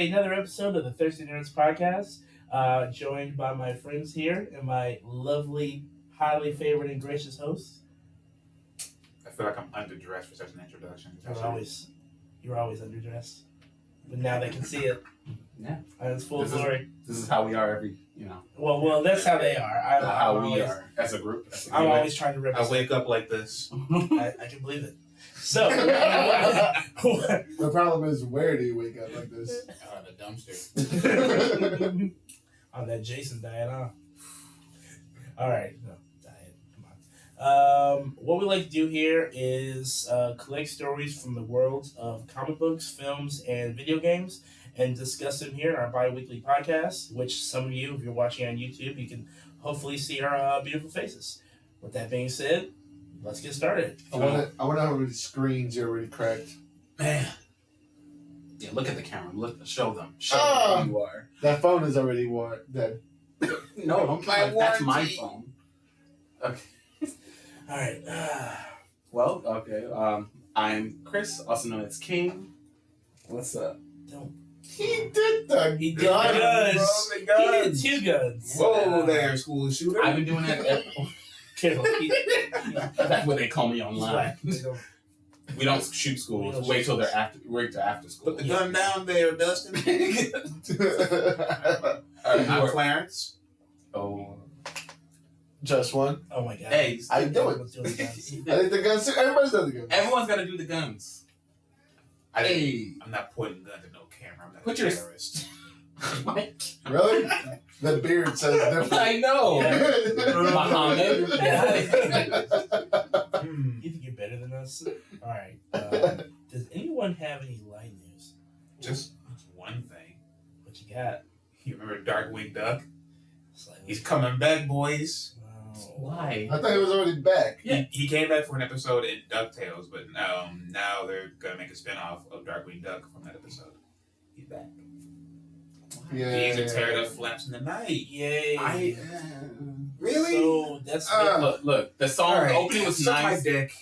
another episode of the Thirsty Nerds podcast. Joined by my friends here and my lovely, highly favored and gracious host. I feel like I'm underdressed for such an introduction. You're always underdressed, but now they can see it. Yeah, it's full glory. This is how we are every, Well, that's how they are. We are as a group. I'm always trying to represent. I wake up like this. I can believe it. So, the problem is, where do you wake up like this? The dumpster. On that Jason diet, huh? All right, no diet. Come on. What we like to do here is collect stories from the worlds of comic books, films, and video games, and discuss them here in our bi-weekly podcast. Which some of you, if you're watching on YouTube, you can hopefully see our beautiful faces. With that being said, let's get started. I wonder how many screens you already cracked. Man. Yeah, look at the camera. Show them who you are. That phone is already dead. No, don't that's my phone. Okay. All right. Well, okay. I'm Chris, also known as King. What's up? He did the He did guns. He did two guns. Whoa there, school shooter. I've been doing that. That's what they call me online. We don't shoot schools. We wait till they're after school. Put the gun down there, Dustin. I'm Clarence. Oh. Just one. Oh my god. Hey, I do it. Let's do the guns. I think the guns. Everybody's done the guns. Everyone's got to do the guns. I'm not pointing guns at no camera. I'm not a terrorist. Really? The beard says different. I know. Muhammad. You think you're better than us? All right. Does anyone have any light news? Just one thing. What you got? You remember Darkwing Duck? Slightly. He's coming back, boys. Why? I thought he was already back. Yeah. He came back for an episode in DuckTales, but now they're going to make a spin-off of Darkwing Duck from that episode. He's back. Yeah. He's a tear up flaps in the night. Yay. Really? So that's Look. The song the opening was Suck nice. my dick.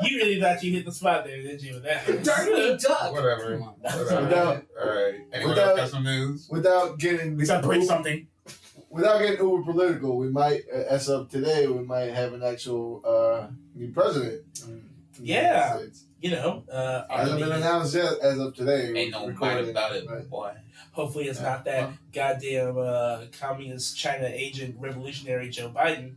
You really thought you hit the spot there, didn't you? With that. Darkwing Duck. Whatever. Without- Alright. Anyone without- else got some news? Without getting At least I bring something. Without getting uber political, we might, as of today, we might have an actual new president. Yeah. Hasn't Been announced yet as of today. Ain't no recording, mind about it, but- boy. Hopefully it's not that goddamn communist China agent revolutionary Joe Biden,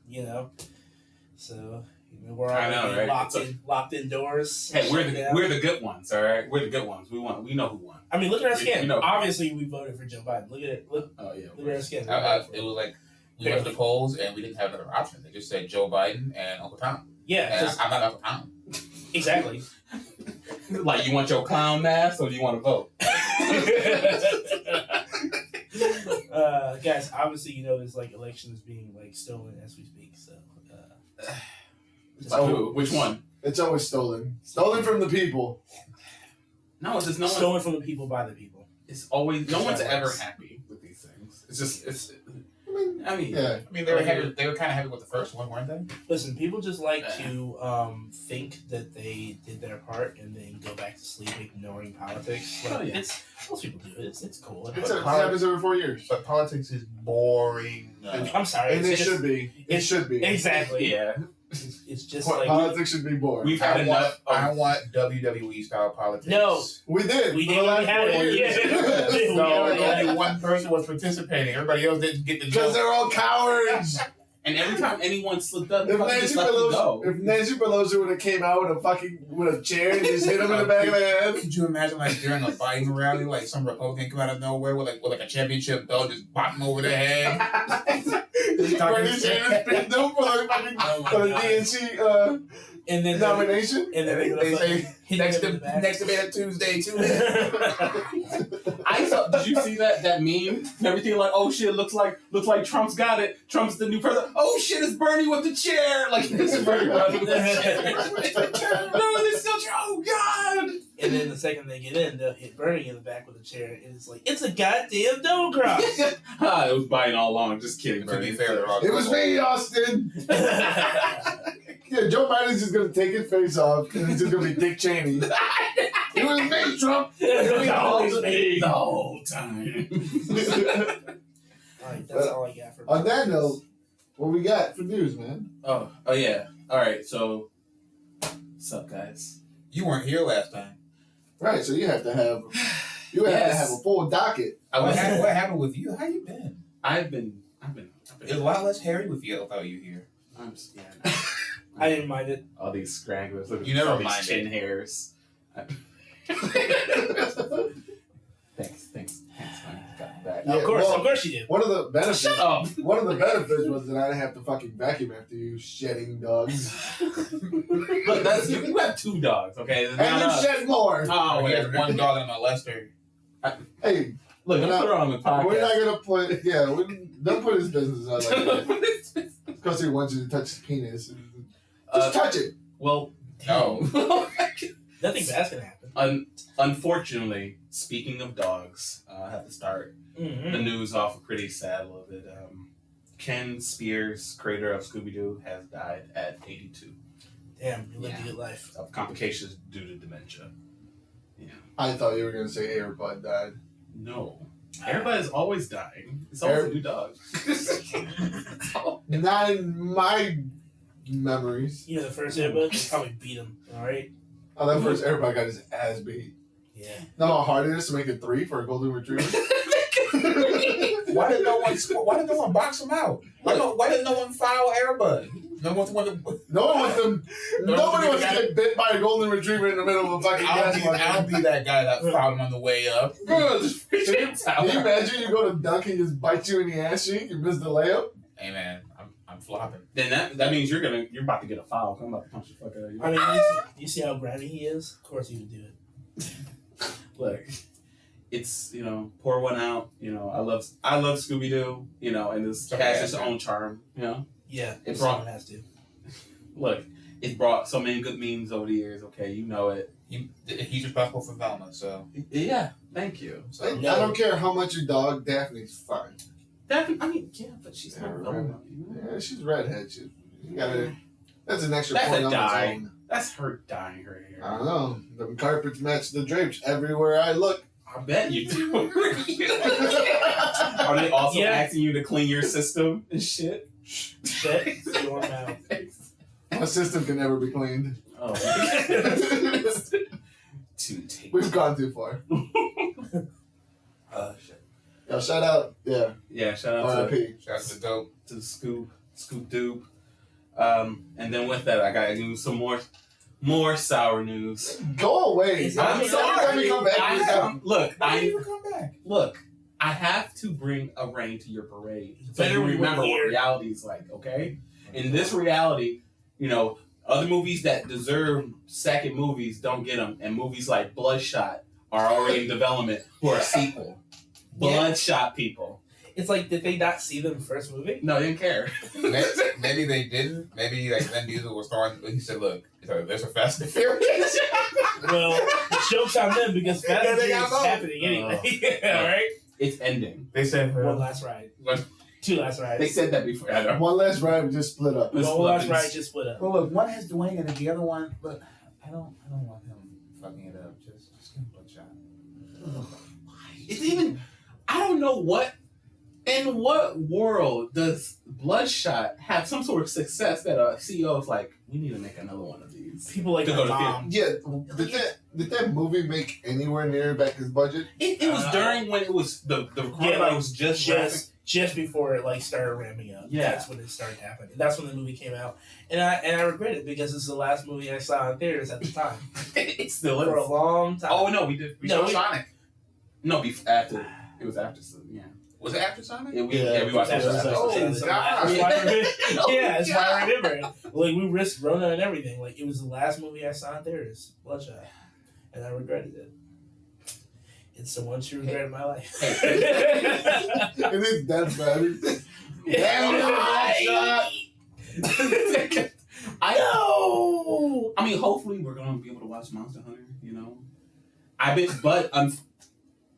So we're all locked indoors. Hey, we're the good ones, all right. We're the good ones. We know who won. I mean, look at our skin. We know. Obviously, we voted for Joe Biden. Look at it. Look at our skin. It was like we went to the polls and we didn't have another option. They just said Joe Biden and Uncle Tom. Yeah, And I'm not Uncle Tom. exactly. Like, you want your clown mask or do you want to vote? Guys, obviously, this election is being stolen as we speak. So, Which one? It's always stolen. Stolen from the people. No, it's just no one. stolen from the people by the people. It's always no one's ever happy with these things. It's. I mean, Yeah. I mean, they were kind of happy with the first one, weren't they? Listen, people just like to think that they did their part and then go back to sleep ignoring politics. Most people do it. It's cool. It happens every 4 years. But politics is boring. I'm sorry. And it should be. It should be. Exactly. Yeah. It's just Politics should be boring. We've had enough. I want WWE style politics. No. We did. We for did. the last We had 4 it. years. Yeah. So Yeah. only one person was participating. Everybody else didn't get the Because joke. they're all cowards. And every time anyone slipped up, If they just let them go. Nancy Pelosi would have came out with a chair and just hit him in the back of the head. Could you imagine during a Biden rally, some Republican come out of nowhere with a championship belt just bop him over the head? Bernie Sanders picked them for the DNC And then nomination. And then They say next next debate Tuesday too. I saw. Did you see that meme? And everything oh shit, looks like Trump's got it. Trump's the new president. Oh shit, it's Bernie with the chair. It's Bernie running with the chair. No, it's still Trump. Oh God. And then the second they get in, they'll hit Bernie in the back with a chair, and it's a goddamn double cross. It was Biden all along. Just kidding. To be Bernie. fair, they're all It was me, Austin. Yeah, Joe Biden's just gonna take his face off, and it's just gonna be Dick Cheney. He was me, Trump. The whole time. Alright, that's all I got for On that note, what we got for news, man? Oh yeah. All right. So, what's up, guys? You weren't here last time. Right, so you have to have a full docket. What happened with you? How you been? I've been. It's a lot less hairy with you without you here. No. I didn't mind it. All these scragglers. Look at You never all these minded. chin hairs. Thanks. Man. Got that. Yeah, of course you did. One of the benefits. Shut up. One of the benefits was that I didn't have to fucking vacuum after you shedding dogs. Look, that's you have 2 dogs, okay? And you shed more. Oh, He wait. has one dog and a Lester. Hey, Look, We're I'm not- put it on the podcast. we're not gonna put. Yeah, don't put his business out like that. Because he wants you to touch his penis. Just touch it. Well, No. Nothing bad's gonna happen. Unfortunately, speaking of dogs, I have to start Mm-hmm. the news off pretty sad a little bit. Ken Spears, creator of Scooby-Doo, has died at 82 Damn, you lived a good life. of complications due to dementia. I thought you were gonna say Airbud died. No. Everybody's always dying. It's always a new dog. Not in my memories. You know, the first Airbud, you probably beat him. All right. Oh, that first Airbud got his ass beat. Yeah. Know how hard it is to make a 3 for a golden retriever? Why did no one box him out? Why did no one file Airbud? No one wanted. No one wants them. Nobody wants to get bit by a golden retriever in the middle of a fucking gas I'll be that guy that filed him on the way up. Can you imagine you go to dunk and he just bites you in the ass cheek? You miss the layup? Hey man, I'm flopping. Then that means you're about to get a foul. I'm about to punch the fuck out of you. I mean, you see how grimy he is? Of course he would do it. Look, it's pour one out. I love Scooby-Doo. And this Sorry, has its man. own charm. Yeah, It's someone has to. Look, it brought so many good memes over the years. Okay, you know it. He's responsible for Velma, so. Yeah, thank you. So I don't care how much you dog, Daphne's fine. Daphne, but she's not Yeah, Velma. Yeah, she's redhead. You gotta, that's an extra That's point a on dye. its own. That's her dyeing her hair. I don't know. The carpets match the drapes everywhere I look. I bet you do. Are they also asking you to clean your system and shit? Shut your mouth. My system can never be cleaned. Oh. Too take. We've gone too far. Shit. Yo, shout out. Yeah. Yeah, shout out R.I.P. shout out to the dope. to the Scoop Doob. And then with that, I gotta do some more sour news. Go away. I'm sorry. Let me come back. Look, I have to bring a rain to your parade. So Better you we were remember here. what reality is like, okay? In this reality, other movies that deserve second movies don't get them. And movies like Bloodshot are already in development for a sequel. Bloodshot people. It's like, did they not see the first movie? No, they didn't care. Maybe they didn't. Maybe like Vin Diesel was throwing. He said, "Look, there's a Fast and Furious." Well, joke's on them because Fast and they Furious got is happening anyway. All right? It's ending. They said, One last ride. 2 last rides. They said that before. I know. One last ride, we just split up. It's One last flipping. ride just split up. "Well, look, one has Dwayne, and the other one, look, I don't want him fucking it up. Just give him Bloodshot." It's even. I don't know what. In what world does Bloodshot have some sort of success that a CEO is like, we need to make another one of these? People like To my go to mom. Yeah, did that movie make anywhere near back his budget? It was during when it was the coronavirus was just before it started ramping up. Yeah. That's when it started happening. That's when the movie came out, and I regret it because it's the last movie I saw in theaters at the time it's still for a is. long time. Oh no, we did. We No, saw we- Sonic. No, after it was after. So, yeah. Was it after Sonic? We watched That's it. what I Oh, said. That's God. why I remember. Yeah, that's why I God. remember it. Like we risked Rona and everything. Like it was the last movie I saw in theaters, Bloodshot, and I regretted it. It's the one true regret of my life. It is that bad. I mean, hopefully we're gonna be able to watch Monster Hunter. I bet, but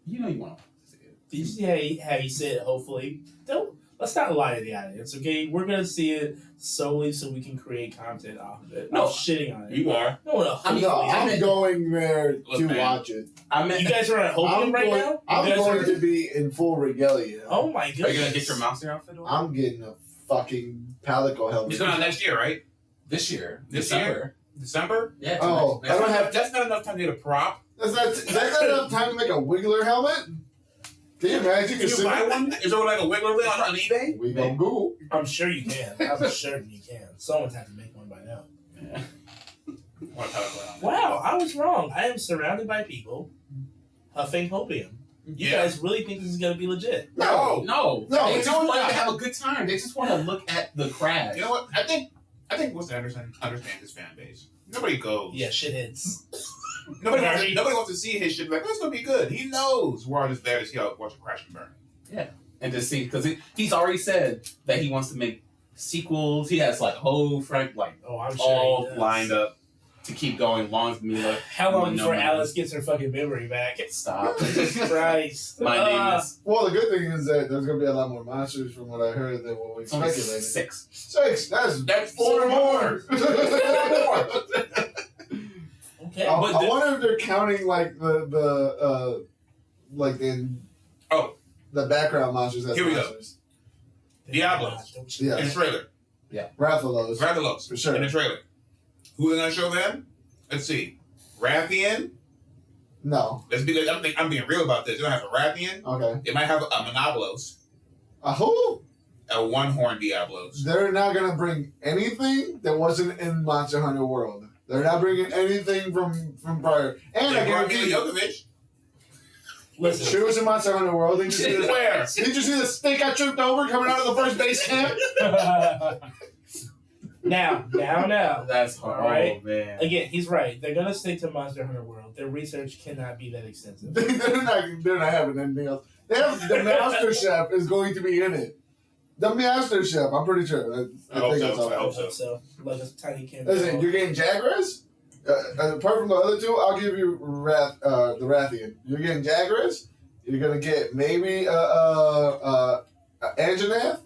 you want to see it. Did you see how he said hopefully? Don't Let's not lie to the audience, okay? We're gonna see it solely so we can create content off of it. No, No shitting on it. You are. No, No, hopefully. I'm going there Look, to man. watch it. I meant, You guys are at Hopium right now? You I'm guys going are- to be in full regalia. Oh my goodness. Are you gonna get your monster outfit on? I'm getting a fucking Palico helmet. It's going out next year, right? this year, This December. December? Yeah. Oh, next- I don't have. That's not enough time to get a prop. That's not enough time to make a Wiggler helmet. Can you imagine? Can you buy one? Is there like a Wiggler on eBay? We gonna Google. I'm sure you can. I'm certain you can. Someone's had to make one by now. Yeah. What type of Wow, I was wrong. I am surrounded by people huffing Hopium. You guys really think this is gonna be legit? No. No, No, they it's just want not. to have a good time. They just want to look at the crash. You know what? I think Wes Anderson understands his fan base. Nobody goes. Yeah, shitheads. Nobody wants to see his shit. Like, it's gonna be good. He knows we're all just there to see how watch it crash and burn. And to see, because he's already said that he wants to make sequels. He has like whole Frank like Oh, I'm sure. all he does. lined up to keep going. Long as Mila. How long No before man. Alice gets her fucking memory back? Stop. Jesus Christ. My name is. Well, the good thing is that there's gonna be a lot more monsters from what I heard than what we It's only speculated. 6. 6. That's 4 more. Okay. I but wonder if they're counting like the the background monsters as Here we go. monsters. Diablos. Don't you- Yeah. In the trailer. Rathalos. Rathalos. For sure. In the trailer. Who are they gonna show them? Let's see. Rathian. No. I'm being real about this. They don't have a Rathian. Okay. They might have a Monobolos. Who? A one-horned Diablos. They're not gonna bring anything that wasn't in Monster Hunter World. They're not bringing anything from prior. And I They brought Mila guarantee you, Jovovich. Listen. she was in Monster Hunter World. Did you see the, Where? did you see the stick I tripped over coming out of the first base camp? now. That's hard. All right. Oh man. Again, he's right. They're gonna stick to Monster Hunter World. Their research cannot be that extensive. they're not having anything else. They have, the Master Chef is going to be in it. The Master Chef, I'm pretty sure. I hope think so. that's all. I I hope hope so. Like a tiny kid. Listen, you're getting Jagras? Apart from the other two, I'll give you the Rathian. You're getting Jagras. You're gonna get maybe Anjanath,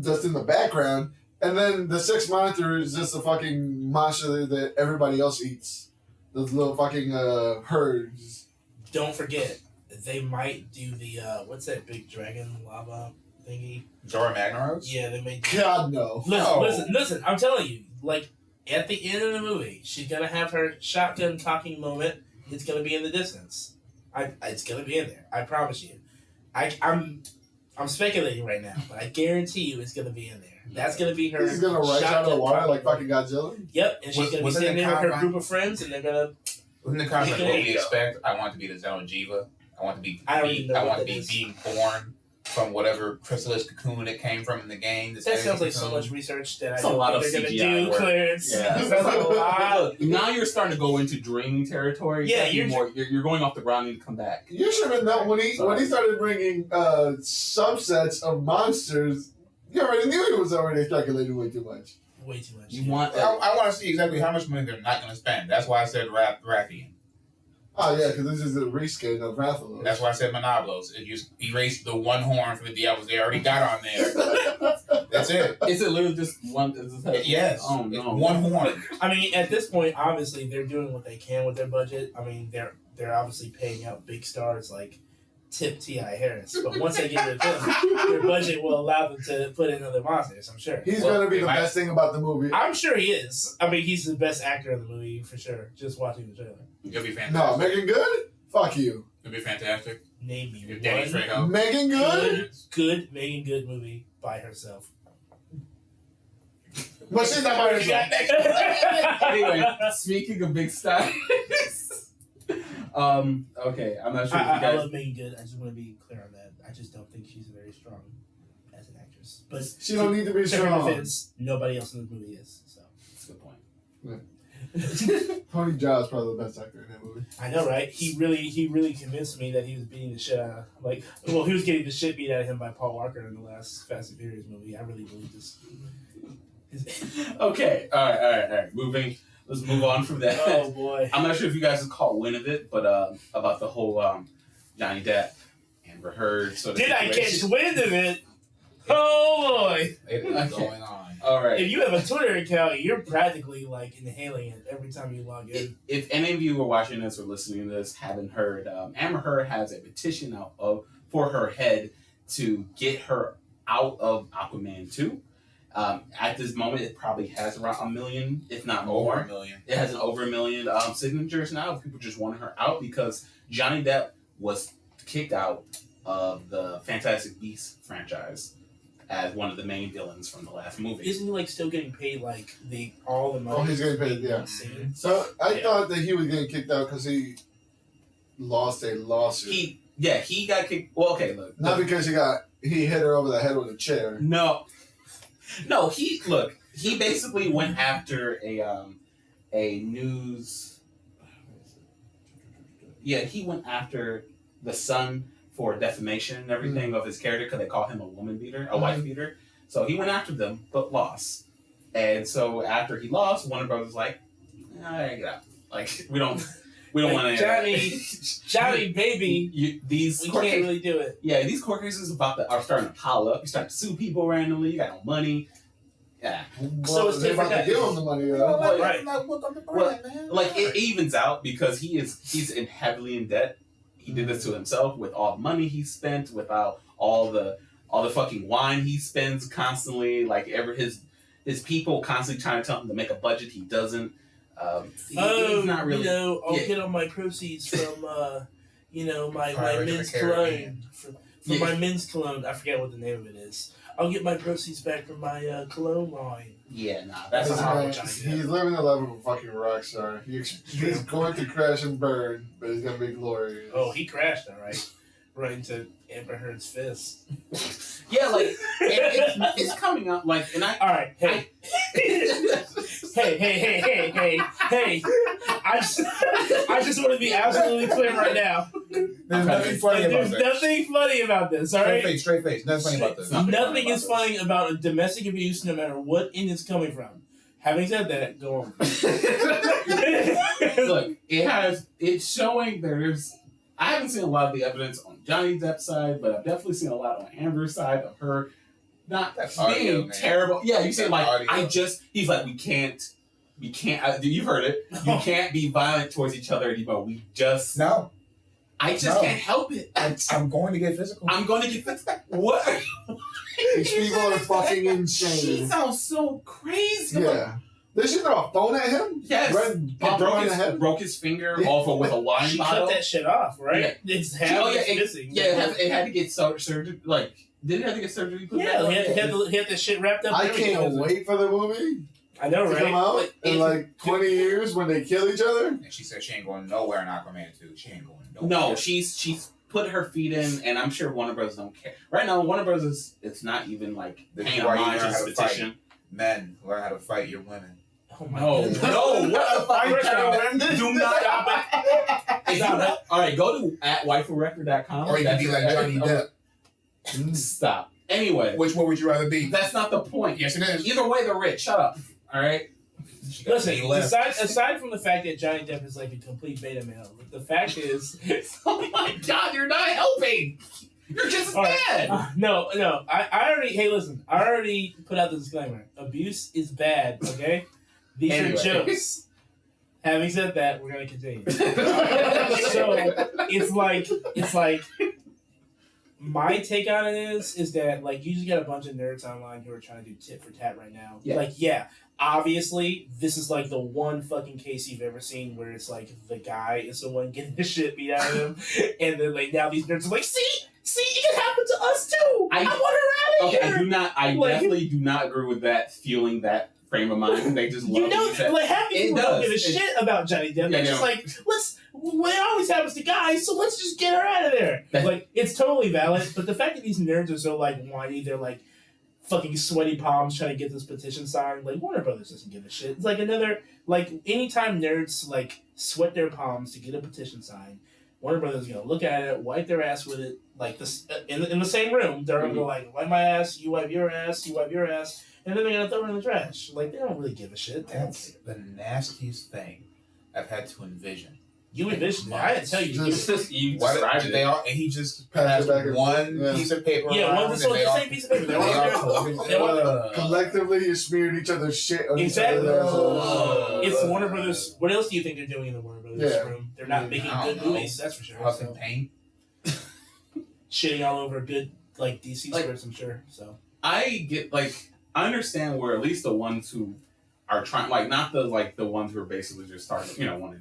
just in the background, and then the 6 monster is just a fucking monster that everybody else eats. Those little fucking herds. Don't forget, they might do the what's that big dragon lava thingy? Zora Magnaros? Yeah, they may. God no. Listen. I'm telling you, like at the end of the movie, she's gonna have her shotgun talking moment. It's gonna be in the distance. It's gonna be in there. I promise you. I'm speculating right now, but I guarantee you it's gonna be in there. That's gonna be her. He's gonna rise out of the shotgun water talking like fucking moment. Godzilla. Yep, and she's gonna be Wasn't sitting it there with her Conrad? group of friends, and they're gonna. Within the contract, Pick what it we up. expect, I want to be the Zone Jiva. I want to be. I don't even know I what want to that be is. being born from whatever chrysalis cocoon it came from in the game. This That sounds alien like so cocoon. much research that It's I a don't lot think of they're gonna CGI do, work. Clarence. Yeah. That's a lot. Look, now you're starting to go into dreaming territory. Yeah, you're going off the ground and come back. You should have known when he started bringing subsets of monsters. You already knew he was already speculating way too much. Way too much. You want I want to see exactly how much money they're not going to spend. That's why I said Rathian. Oh yeah, because this is a reskin of Rathalos. That's why I said Monobolos. It just erased the one horn from the Diablos they already got on there. That's it. Is it literally just one? Is it, Yes. Oh It's no. one horn. I mean, at this point, obviously they're doing what they can with their budget. I mean, they're obviously paying out big stars like Tip T.I. Harris. But once they get rid of them, their budget will allow them to put in other monsters. I'm sure. He's Well, gonna be they the might- best thing about the movie. I'm sure he is. I mean, he's the best actor in the movie for sure. Just watching the trailer. It'll be No, fantastic. Megan Good? Fuck you. It'll be fantastic. Name me If Danny one Trejo. Megan Good? good Megan Good movie by herself. But she's not by herself. Anyway, speaking of big stars. Okay, I'm not sure if you I guys. love Megan Good. I just want to be clear on that. I just don't think she's very strong as an actress. But She don't need to be to her strong. defense, nobody else in the movie is. So That's a good point. Tony Jaa is probably the best actor in that movie. I know, right? He really convinced me that he was beating the shit out of, he was getting the shit beat out of him by Paul Walker in the last Fast and Furious movie. I really believe this. Okay, all right. Let's move on from that. Oh boy. I'm not sure if you guys have caught wind of it, but about the whole Johnny Depp Amber Heard sort of Did I catch situation. wind of it? Oh boy! It is going on. All right. If you have a Twitter account, you're practically like inhaling it every time you log in. If any of you are watching this or listening to this haven't heard, Amber Heard has a petition out for her head to get her out of Aquaman 2. At this moment, it probably has around 1 million, if not more. Over 1 million. It has over 1 million signatures now of people just wanting her out because Johnny Depp was kicked out of the Fantastic Beasts franchise as one of the main villains from the last movie. Isn't he like still getting paid like all the money? Oh, he's getting paid, yeah. So I thought that he was getting kicked out because he lost a lawsuit. He got kicked. Well, okay, look. Not because he hit her over the head with a chair. No, he basically went after a news. Yeah, he went after the Sun for defamation and everything of his character because they call him a woman beater, a wife beater. So he went after them, but lost. And so after he lost, Warner Brothers was like, get out. Like we don't want to. Johnny, baby, these we court can't cases, really do it. Yeah, these court cases are starting to pile up. You start to sue people randomly. You got no money. Yeah. Well, So it's they're about to different. give him the money, though. Right. Like it evens out because he's heavily in debt. He did this to himself with all the money he spent, without all the fucking wine he spends constantly. Like his people constantly trying to tell him to make a budget. He doesn't. He's not really. I'll get all my proceeds from my men's cologne. From my men's cologne. I forget what the name of it is. I'll get my proceeds back from my cologne line. Yeah, nah, that's This not man, how he's living the life of a fucking rock star. He's going to crash and burn, but he's gonna be glorious. Oh, he crashed, all right. Right into Amber Heard's fist. Yeah, like it's coming up. Like, and All right, hey, hey. I just want to be absolutely clear right now. There's nothing funny about There's this. nothing funny about this, all right? Straight face. Nothing funny about this. Nothing is funny about domestic abuse, no matter what end it's coming from. Having said that, go on. Look, it's showing I haven't seen a lot of the evidence on Johnny Depp's side, but I've definitely seen a lot on Amber's side of her not That's being audio, man. terrible. Yeah, you see, That's like, audio. he's like, we can't, you've heard it, you can't be violent towards each other anymore. No, I just No. can't help it. I'm going to get physical. I'm going to get what? These people are fucking She insane. sounds so crazy. Yeah. They should throw a phone at him? Yes. Right, It pop him on the head? broke his finger Yeah. off with a wine She bottle. cut that shit off, right? It's missing. It had to get surgery. Like, did it have to get surgery? Yeah, he had the shit wrapped up. I and everything. can't wait for the movie I know, to come right? out in like 20 years when they kill each other. And she said she ain't going nowhere in Aquaman 2. She ain't going nowhere. No, she's put her feet in, and I'm sure Warner Bros. Don't care. Right now, Warner Bros. It's not even like This paying is why you homage learn to how the to fight. petition. Men, learn how to fight your women. Oh my No, goodness. no, what the fuck? Do not stop it. Stop it. All right, go to @waifurecord.com. Or you can be like Johnny Depp. Stop. Anyway, Which one would you rather be? that's not the point. Yes, it is. Either way, they're rich. Shut up. All right. Listen, He left. aside from the fact that Johnny Depp is like a complete beta male, the fact is, Oh my God, you're not helping. You're just as All right. bad. no, I already. Hey, listen, I already put out the disclaimer. Abuse is bad. Okay, these Anyway. are jokes. Having said that, we're gonna continue. So it's like my take on it is that like you just got a bunch of nerds online who are trying to do tit for tat right now. Yeah. Like obviously this is like the one fucking case you've ever seen where it's like the guy is the one getting the shit beat out of him, and then like now these nerds are like, see, it can happen to us too. I want her out of here. I Like- definitely do not agree with that. Feeling that frame of mind, they just love Like half these It people don't does. give a shit about Johnny Depp. They're Yeah, just no. like, well, it always happens to guys, so let's just get her out of there. That- Like, it's totally valid, but the fact that these nerds are so, like, whiny, they're, like, fucking sweaty palms trying to get this petition signed, like, Warner Brothers doesn't give a shit. It's like another, like, anytime nerds, like, sweat their palms to get a petition signed, Warner Brothers is going to look at it, wipe their ass with it, like, this in the same room. They're going to go, like, wipe my ass, you wipe your ass, you wipe your ass, and then they're going to throw it in the trash. Like, they don't really give a shit. That's the nastiest thing I've had to envision. You envisioned it. I didn't tell you. You Why described did it. they all? And he just Passed has it back and one forth, yeah. piece of paper. Yeah, around, one and the they all- same piece of paper. they all- Collectively, you smeared each other's shit on Exactly. each other's assholes. It's Warner Brothers. What else do you think they're doing in the Warner Brothers Yeah. room? They're not making I don't good know. movies, that's for sure. Huffing So, paint. shitting all over good like DC Like- scripts, I'm sure. So I get I understand where at least the ones who are trying, not the ones who are basically just starting, wanting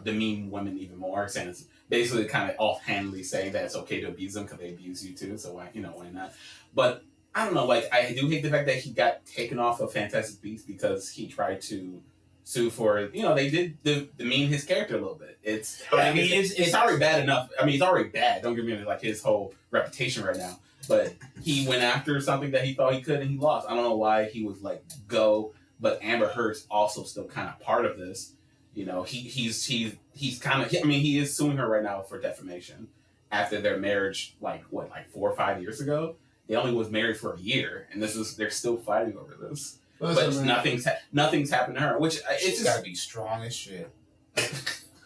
demean women even more, saying it's basically kind of offhandedly saying that it's okay to abuse them because they abuse you too. So why not? But I don't know. I do hate the fact that he got taken off of Fantastic Beasts because he tried to sue for they did demean his character a little bit. It's already bad enough. I mean, it's already bad. Don't get me wrong, his whole reputation right now. But he went after something that he thought he could and he lost. I don't know why he was go. But Amber Heard's also still kind of part of this. He's kind of. I mean, he is suing her right now for defamation after their marriage, 4 or 5 years ago. They only was married for a year, and they're still fighting over this. Listen, But man. nothing's happened to her, which it's She's just gotta be strong as shit.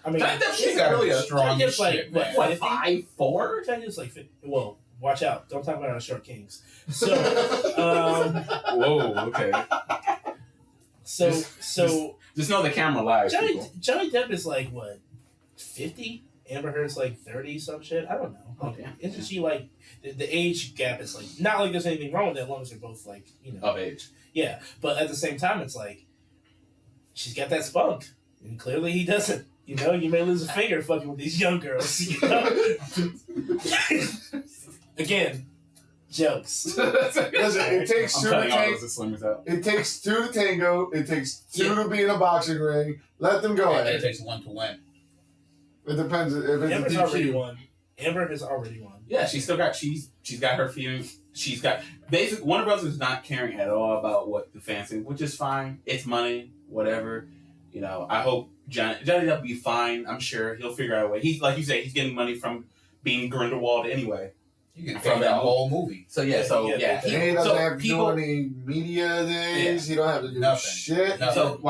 I mean, she's gotta really be a strong as shit, man. what 5'4"? China's like 50. Well, watch out! Don't talk about our short kings. So, Whoa, okay. so Just know the camera lies. people. Johnny Depp is what 50? Amber Heard's 30 some shit. I don't know. Oh, yeah. Isn't she the age gap is not like there's anything wrong with that, as long as they're both Of age. Yeah, but at the same time, it's she's got that spunk, and clearly he doesn't. You may lose a finger fucking with these young girls. Again, jokes. Listen, it takes I'm two to cutting all tango. those disclaimers out. It takes two to tango. It takes two Yeah. to be in a boxing ring. Let them go And at it it. takes one to win. It depends if it's Amber's a already DQ. won. Amber has already won. Yeah, she's got her feelings. She's got basically Warner Brothers is not caring at all about what the fans think, which is fine. It's money, whatever. I hope Johnny Depp will be fine. I'm sure he'll figure out a way. He's like you say, he's getting money from being Grindelwald anyway. You can From from that that whole movie. So yeah, And he doesn't have to do any media things. He don't have to do Nothing. shit. Nothing. So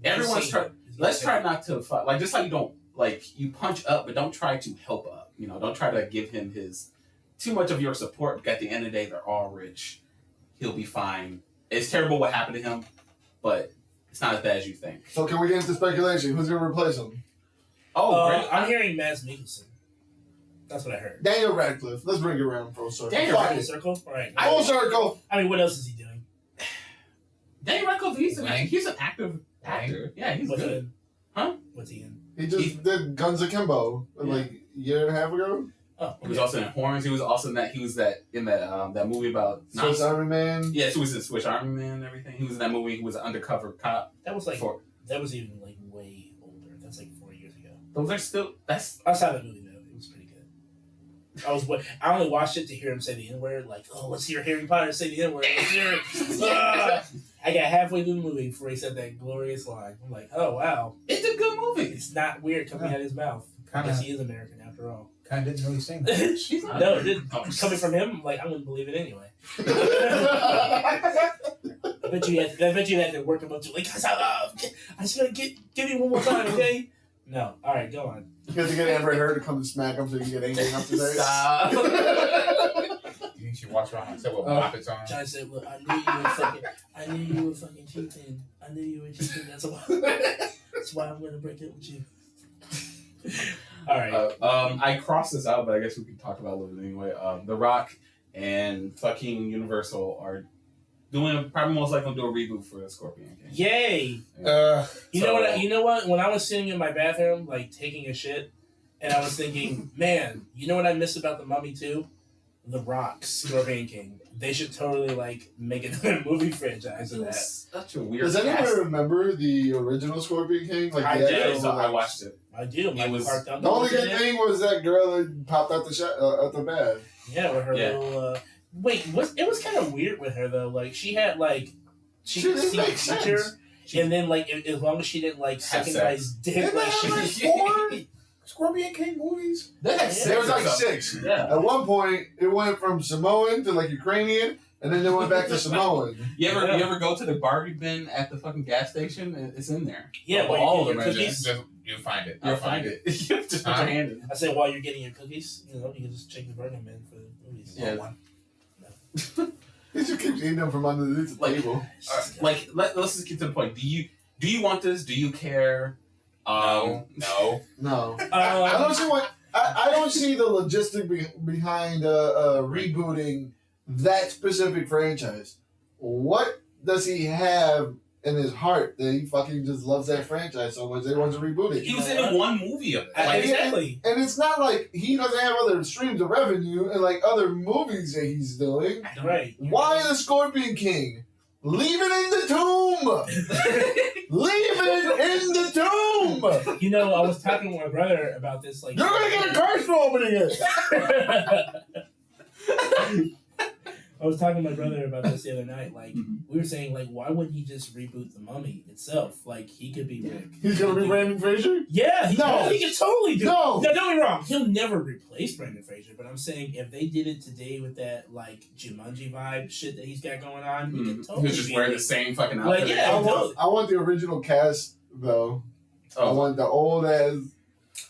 everyone's See, trying. Let's try not to fight. Just like you don't you punch up, but don't try to help up. Don't try to give him too much of your support. Because at the end of the day, they're all rich. He'll be fine. It's terrible what happened to him, but it's not as bad as you think. So can we get into speculation? Who's gonna replace him? Oh, great. I'm hearing Mads Mikkelsen. That's what I heard. Daniel Radcliffe. Let's bring it around full circle. Daniel Fuck Full it. circle. All right. Full circle. I mean, what else is he doing? Daniel Radcliffe, he's an Wayne? active actor. Yeah, he's What's he good. in? Huh? What's he in? He just did Guns Akimbo Yeah. a year and a half ago. Oh, He was also in Horns. He was also in that. He was in that movie about. Swiss Army Man. Yes, he was in Swiss Army Man and everything. He was in that movie. He was an undercover cop. that was For that was even way older. That's 4 years ago. those are still. That's I saw that movie though. It was pretty good. I only watched it to hear him say the N word. Let's hear Harry Potter say the N word. Let's hear it. I got halfway through the movie before he said that glorious line. I'm like, oh wow, it's a good movie. it's not weird coming out of his mouth. I Kinda- guess he is American after all. Kind of didn't really say that. She's not. No, it didn't. Oh, Coming from him, I wouldn't believe it anyway. I bet you had to work him up to guys, I just gotta give me one more time, okay? No. All right, go on. You have to get Amber Heard to come and smack him so you can get angry enough to say it. Stop. You think she walks around and said what Oh. moppets on? John said, "Look, I knew you were fucking cheating. I knew you were cheating. That's why I'm gonna break it with you." All right. I crossed this out, but I guess we can talk about it a little bit anyway. The Rock and fucking Universal are probably most likely do a reboot for the Scorpion King. Yay! Uh, You know what? When I was sitting in my bathroom, taking a shit, and I was thinking, man, you know what I miss about the Mummy 2? The Rock's Scorpion King. They should totally make another movie franchise of that. Such a weird. Does anyone cast. remember the original Scorpion King? I the do. actual, So I watched it. I do. It was- Parked The only good thing was that girl that popped out out the bed. Yeah, with her Yeah. little. It was kind of weird with her though. She had she Shit, could it see makes the future, sense. and then as long as she didn't suck sex. anybody's dick, Isn't there she like 4 Scorpion King movies? They had Yeah. There was or something. 6. Yeah. At one point, it went from Samoan to Ukrainian, and then it went back to Samoan. You ever Yeah. go to the Barbie bin at the fucking gas station? It's in there. Yeah, all of well, them. because are he's- just- Just, You'll find it. You'll find it. You have to put your hand in. I said while you're getting your cookies, you can just check the Burning Man for the movies. Yeah. One. He just keeps eating them from underneath the table. Let's just get to the point. Do you want this? Do you care? No. No. I don't see what. I don't see the logistic behind rebooting that specific franchise. What does he have in his heart that he fucking just loves that franchise so much they want to reboot it? He was in one movie of it. Exactly. And it's not like he doesn't have other streams of revenue and like other movies that he's doing. Right. Why the Scorpion King? Leave it in the tomb. Leave it in the tomb. You know, I was talking to my brother about this. Like, You're gonna get a curse for opening it. I was talking to my brother about this the other night. Like, we were saying, like, why wouldn't he just reboot the Mummy itself? Like, he could be Rick. He's gonna be Brandon Fraser? Yeah, he could totally do it. No. Now, don't get me wrong. He'll never replace Brendan Fraser, but I'm saying if they did it today with that, like, Jumanji vibe shit that he's got going on, he could totally He was just wearing the same fucking outfit. Like, yeah. I want the original cast though. I want the old ass.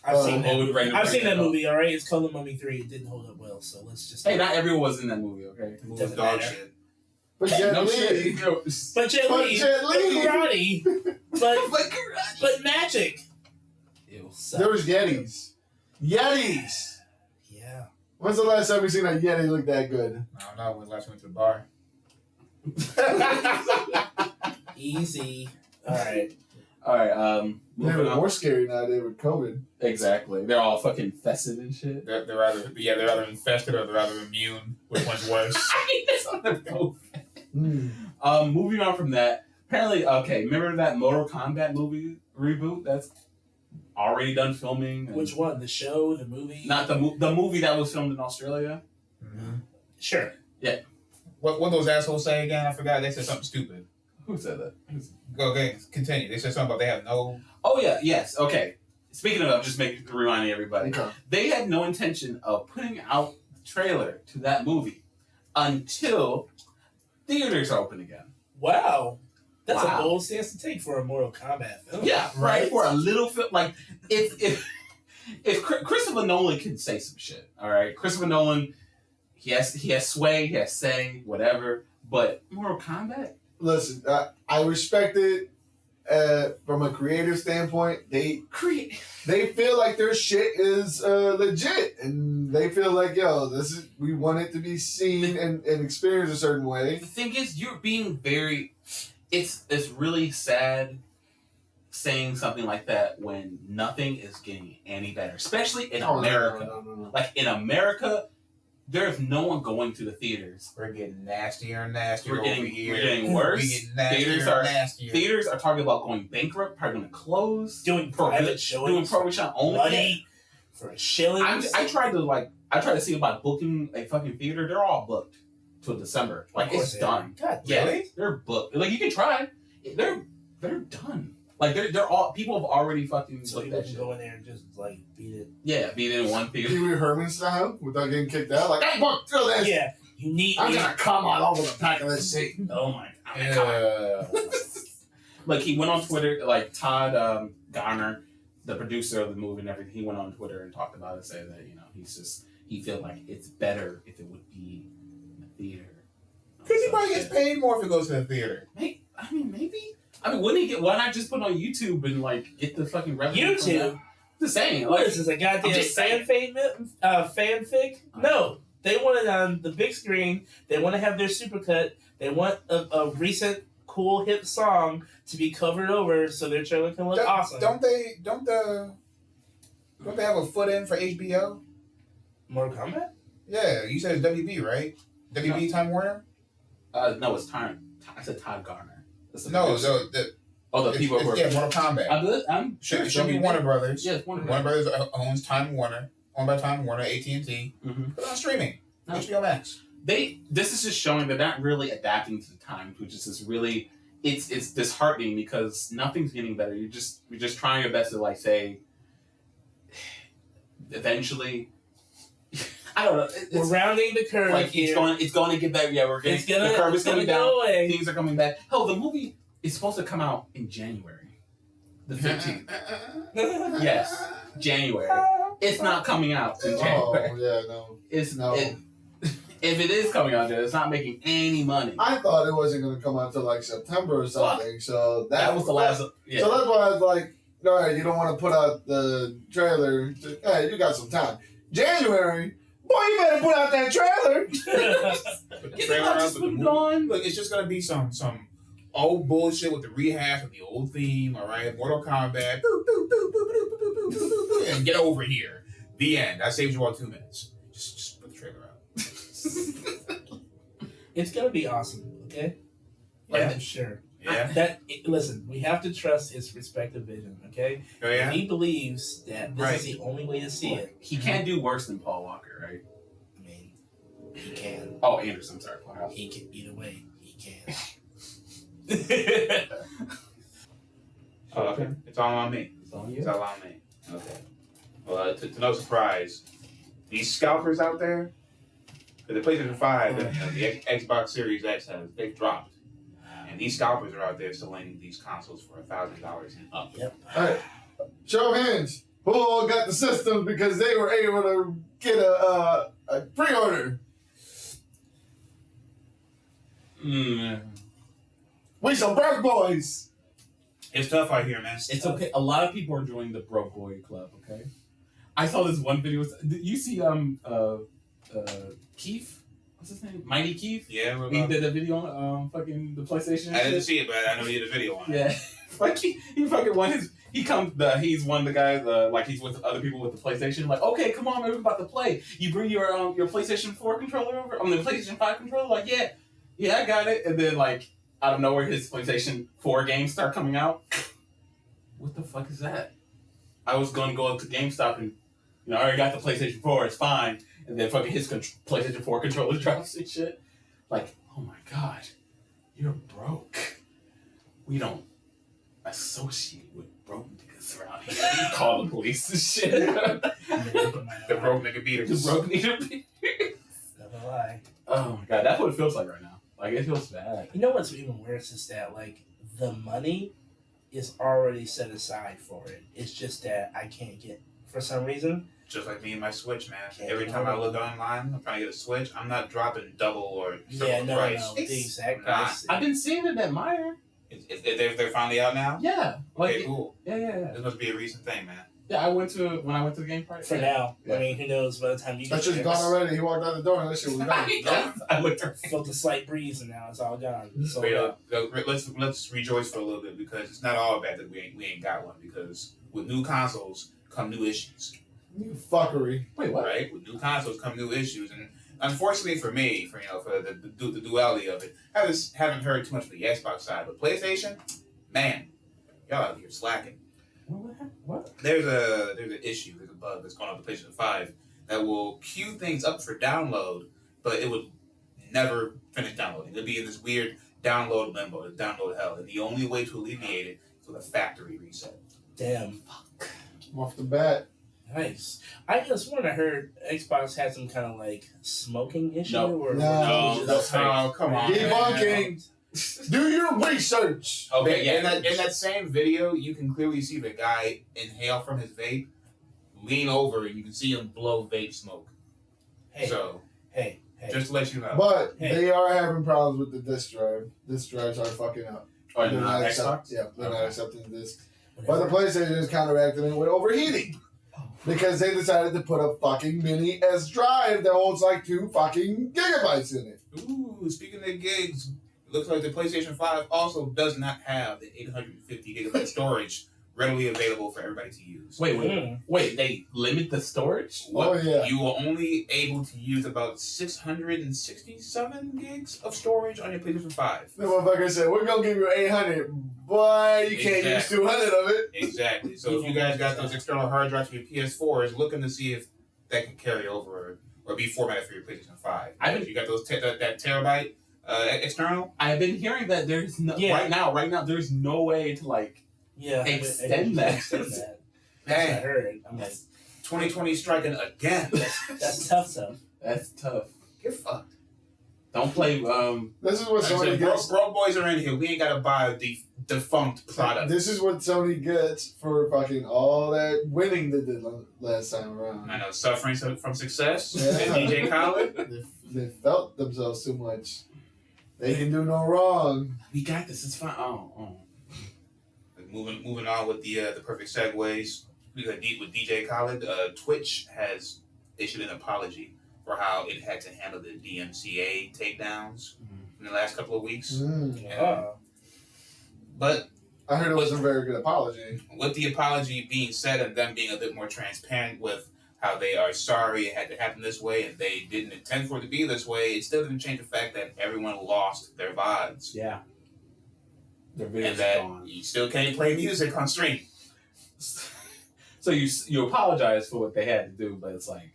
I've seen that. I've seen that though. movie. All right, it's called The Mummy 3. It didn't hold up well, so let's just. Hey, not everyone was in that movie, okay? The movie's Doesn't dog matter. shit. But Jet No Li. shit. But Jet Li, Jet Li. karate, but magic. Ew. There was Yetis. Yetis. Yeah. When's the last time we seen a Yeti look that good? I don't know when last went to the bar. Easy. All right. Alright, They're moving on. more scary nowadays with COVID. Exactly. They're all fucking infested and shit. They're either infested or they're either immune. Which one's worse? I mean, that's on the both. Mm. Moving on from that, apparently, okay, remember that Mortal Kombat movie reboot that's already done filming? And Which one? The show, the movie? Not the movie that was filmed in Australia? Mm-hmm. Sure. What those assholes say again? I forgot. They said something stupid. Who said that? Go okay, continue. They said something about they have no. Oh, yeah, yes, okay. Speaking of, I'm just reminding everybody. Okay. They had no intention of putting out the trailer to that movie until theaters are open again. Wow. That's Wow. a bold stance to take for a Mortal Kombat film. Yeah, right. For a little film, like if Christopher Nolan can say some shit, all right. Christopher Nolan, he has sway, he has say, whatever. But Mortal Kombat, Listen, I respect it from a creative standpoint. They feel like their shit is legit, and they feel like, yo, we want it to be seen and experienced a certain way. the thing is, you're being very. It's really sad saying something like that when nothing is getting any better, especially in America. No. Like in America, there's no one going to the theaters. We're getting nastier and nastier We're getting, over here. we're getting worse. We getting nastier Theaters and are nastier. Theaters are talking about going bankrupt, probably going to close. Doing private showings. Doing private showing only. Money for a shilling. I tried to see about booking a fucking theater. They're all booked till December. Like Of course it's they done. God, Yeah, really? they're booked. Like you can try. They're done. Like they're all people have already fucking So booked people that can shit. go in there and just like beat it. Yeah, being in one Pee theater. Wee Herman style without getting kicked out. Like, I booked through this. Yeah, you need. I'm gonna come all over the back of this seat. Oh my god. Yeah. Like he went on Twitter. Like Todd Garner, the producer of the movie and everything, he went on Twitter and talked about it, saying that he felt like it's better if it would be in the theater. Because he probably gets paid more if he goes to the theater. Maybe. Wouldn't he get? Why not just put it on YouTube and like get the fucking revenue? from that? YouTube. Just saying. What Like, is this? A goddamn I'm just saying. fanfic? No, they want it on the big screen. They want to have their supercut. They want a recent cool hip song to be covered over so their trailer can look awesome. Don't they have a foot in for HBO? Mortal Kombat? Yeah, you said it's WB, right? WB Time Warner? no, it's time. I said Todd Garner. That's the No, producer. the the people who are. yeah, Mortal Kombat. I'm sure. Should be Warner Brothers. Yeah, it's Warner Warner Brothers owns Time Warner, owned by Time Warner, AT&T. Mm-hmm. Put it on streaming. No. HBO Max. This is just showing they're not really adapting to the times, which is just really it's disheartening because nothing's getting better. You're just trying your best to like say eventually. I don't know. We're rounding the curve like here. it's going to get better. Yeah, we're getting the curve is coming down. Go away. Things are coming back. Hell, the movie is supposed to come out in January. The 15th. Yes, January. It's not coming out in January. Oh yeah, no. It's No. If it is coming out there, it's not making any money. I thought it wasn't going to come out until like September or something. So That was the last. Yeah. So that's why I was like, all right, you don't want to put out the trailer. Hey, you got some time. January, boy, you better put out that trailer. Put the trailer out, put the movie. Look, it's just gonna be some old bullshit with the rehash of the old theme. All right, Mortal Kombat, and get over here. The end. I saved you all 2 minutes. Just put the trailer out. It's gonna be awesome. Okay. Yeah, sure. Yeah. Listen, we have to trust his respective vision. Okay. Oh, yeah. If he believes that this is the only way to see it, He can't do worse than Paul Walker, right? I mean, he can. Oh, Anderson, sorry. Paul. He can. Either way, he can. Oh, okay. It's all on me. It's on It's you. all on me. Okay. Well, to no surprise, these scalpers out there, for the PlayStation 5, the Xbox Series X they've dropped. And these scalpers are out there selling these consoles for $1,000 and up. Yep. All right, show of hands. Who all got the systems because they were able to get a pre-order? We some broke boys. It's tough out here, man. It's okay. A lot of people are joining the Broke Boy Club. Okay. I saw this one video. Did you see Keith? What's his name? Mighty Keith. Yeah, He did a video on fucking the PlayStation. I didn't see it, but I know he did a video on it. Yeah, like he fucking won his. He's one of the guys. Like he's with other people with the PlayStation. Like, okay, come on, man, we're about to play. You bring your PlayStation 4 controller over. The PlayStation 5 controller. Like, yeah, I got it. And then like out of nowhere, his PlayStation 4 games start coming out. What the fuck is that? I was going to go up to GameStop and I already got the PlayStation 4. It's fine. And then fucking his PlayStation 4 controller drops and shit. Like, oh my god, you're broke. We don't associate with broke niggas around here. You call the police and shit. The broke nigga beaters. The broke nigga beaters. Never lie. Oh my god, that's what it feels like right now. Like, it feels bad. You know what's even worse is that like the money is already set aside for it. It's just that I can't get for some reason. Just like me and my Switch, man. Every time I look online, I'm trying to get a Switch. I'm not dropping double or triple price. No, the exact Nah. price. I've been seeing it at Meyer. They're finally out now? Yeah. Like, Okay, cool. Yeah. This must be a recent thing, man. Yeah, when I went to the game party. For now. Yeah. I mean, who knows by the time you That get shit's there. gone already. He walked out the door and that shit was gone. I looked around. Felt a slight breeze and now it's all gone. So Wait, let's rejoice for a little bit because it's not all bad that we ain't got one because with new consoles come new issues. You fuckery. Wait, what? Right? With new consoles come new issues, and unfortunately for me, for the duality of it, I just haven't heard too much from the Xbox side, but PlayStation, man, y'all out here slacking. What? There's an issue, there's a bug that's going on with the PlayStation 5 that will queue things up for download, but it would never finish downloading. It'll be in this weird download limbo, the download hell, and the only way to alleviate it is with a factory reset. damn. Fuck. Off the bat. Nice. I just when I heard Xbox had some kind of like smoking issue No. or No. just- Oh, come on. Debunking. Do your research. Okay, yeah. in that same video, you can clearly see the guy inhale from his vape, lean over, and you can see him blow vape smoke. Hey, So, hey. just to let you know. But Hey. they are having problems with the disk drive. Disk drives are fucking up. Oh, They're not Xbox? Yeah, they're not Okay. accepting this. But the PlayStation is counteracting it with overheating. Because they decided to put a fucking mini S drive that holds like 2 fucking gigabytes in it. Ooh, speaking of gigs, it looks like the PlayStation 5 also does not have the 850 gigabyte storage readily available for everybody to use. Wait, they limit the storage? Oh, yeah. You are only able to use about 667 gigs of storage on your PlayStation 5. The motherfucker said, we're going to give you 800, but you can't use 200 of it. Exactly. So if you guys got those external hard drives for your PS4s, looking to see if that can carry over or be formatted for your PlayStation 5. If you got those that terabyte external. I've been hearing that there's no right now there's no way to like extend that. Extend that. That's what I Man, heard. I'm like, 2020 striking again. that's tough. That's tough. Get fucked. Don't play. This is what Like I Sony said, gets. broke boys are in here. We ain't gotta buy the defunct product. This is what Sony gets for fucking all that winning they did last time around. I know, suffering from success. Yeah. And DJ Khaled. They felt themselves too much. They can do no wrong. We got this. It's fine. Oh. Moving on with the perfect segues. We got deep with DJ Khaled. Twitch has issued an apology for how it had to handle the DMCA takedowns in the last couple of weeks. Mm. But I heard it was a very good apology. with the apology being said and them being a bit more transparent with how they are sorry it had to happen this way and they didn't intend for it to be this way, it still didn't change the fact that everyone lost their VODs. Yeah. Their And videos that are gone. you still can't play music on stream. So you apologize for what they had to do, but it's like,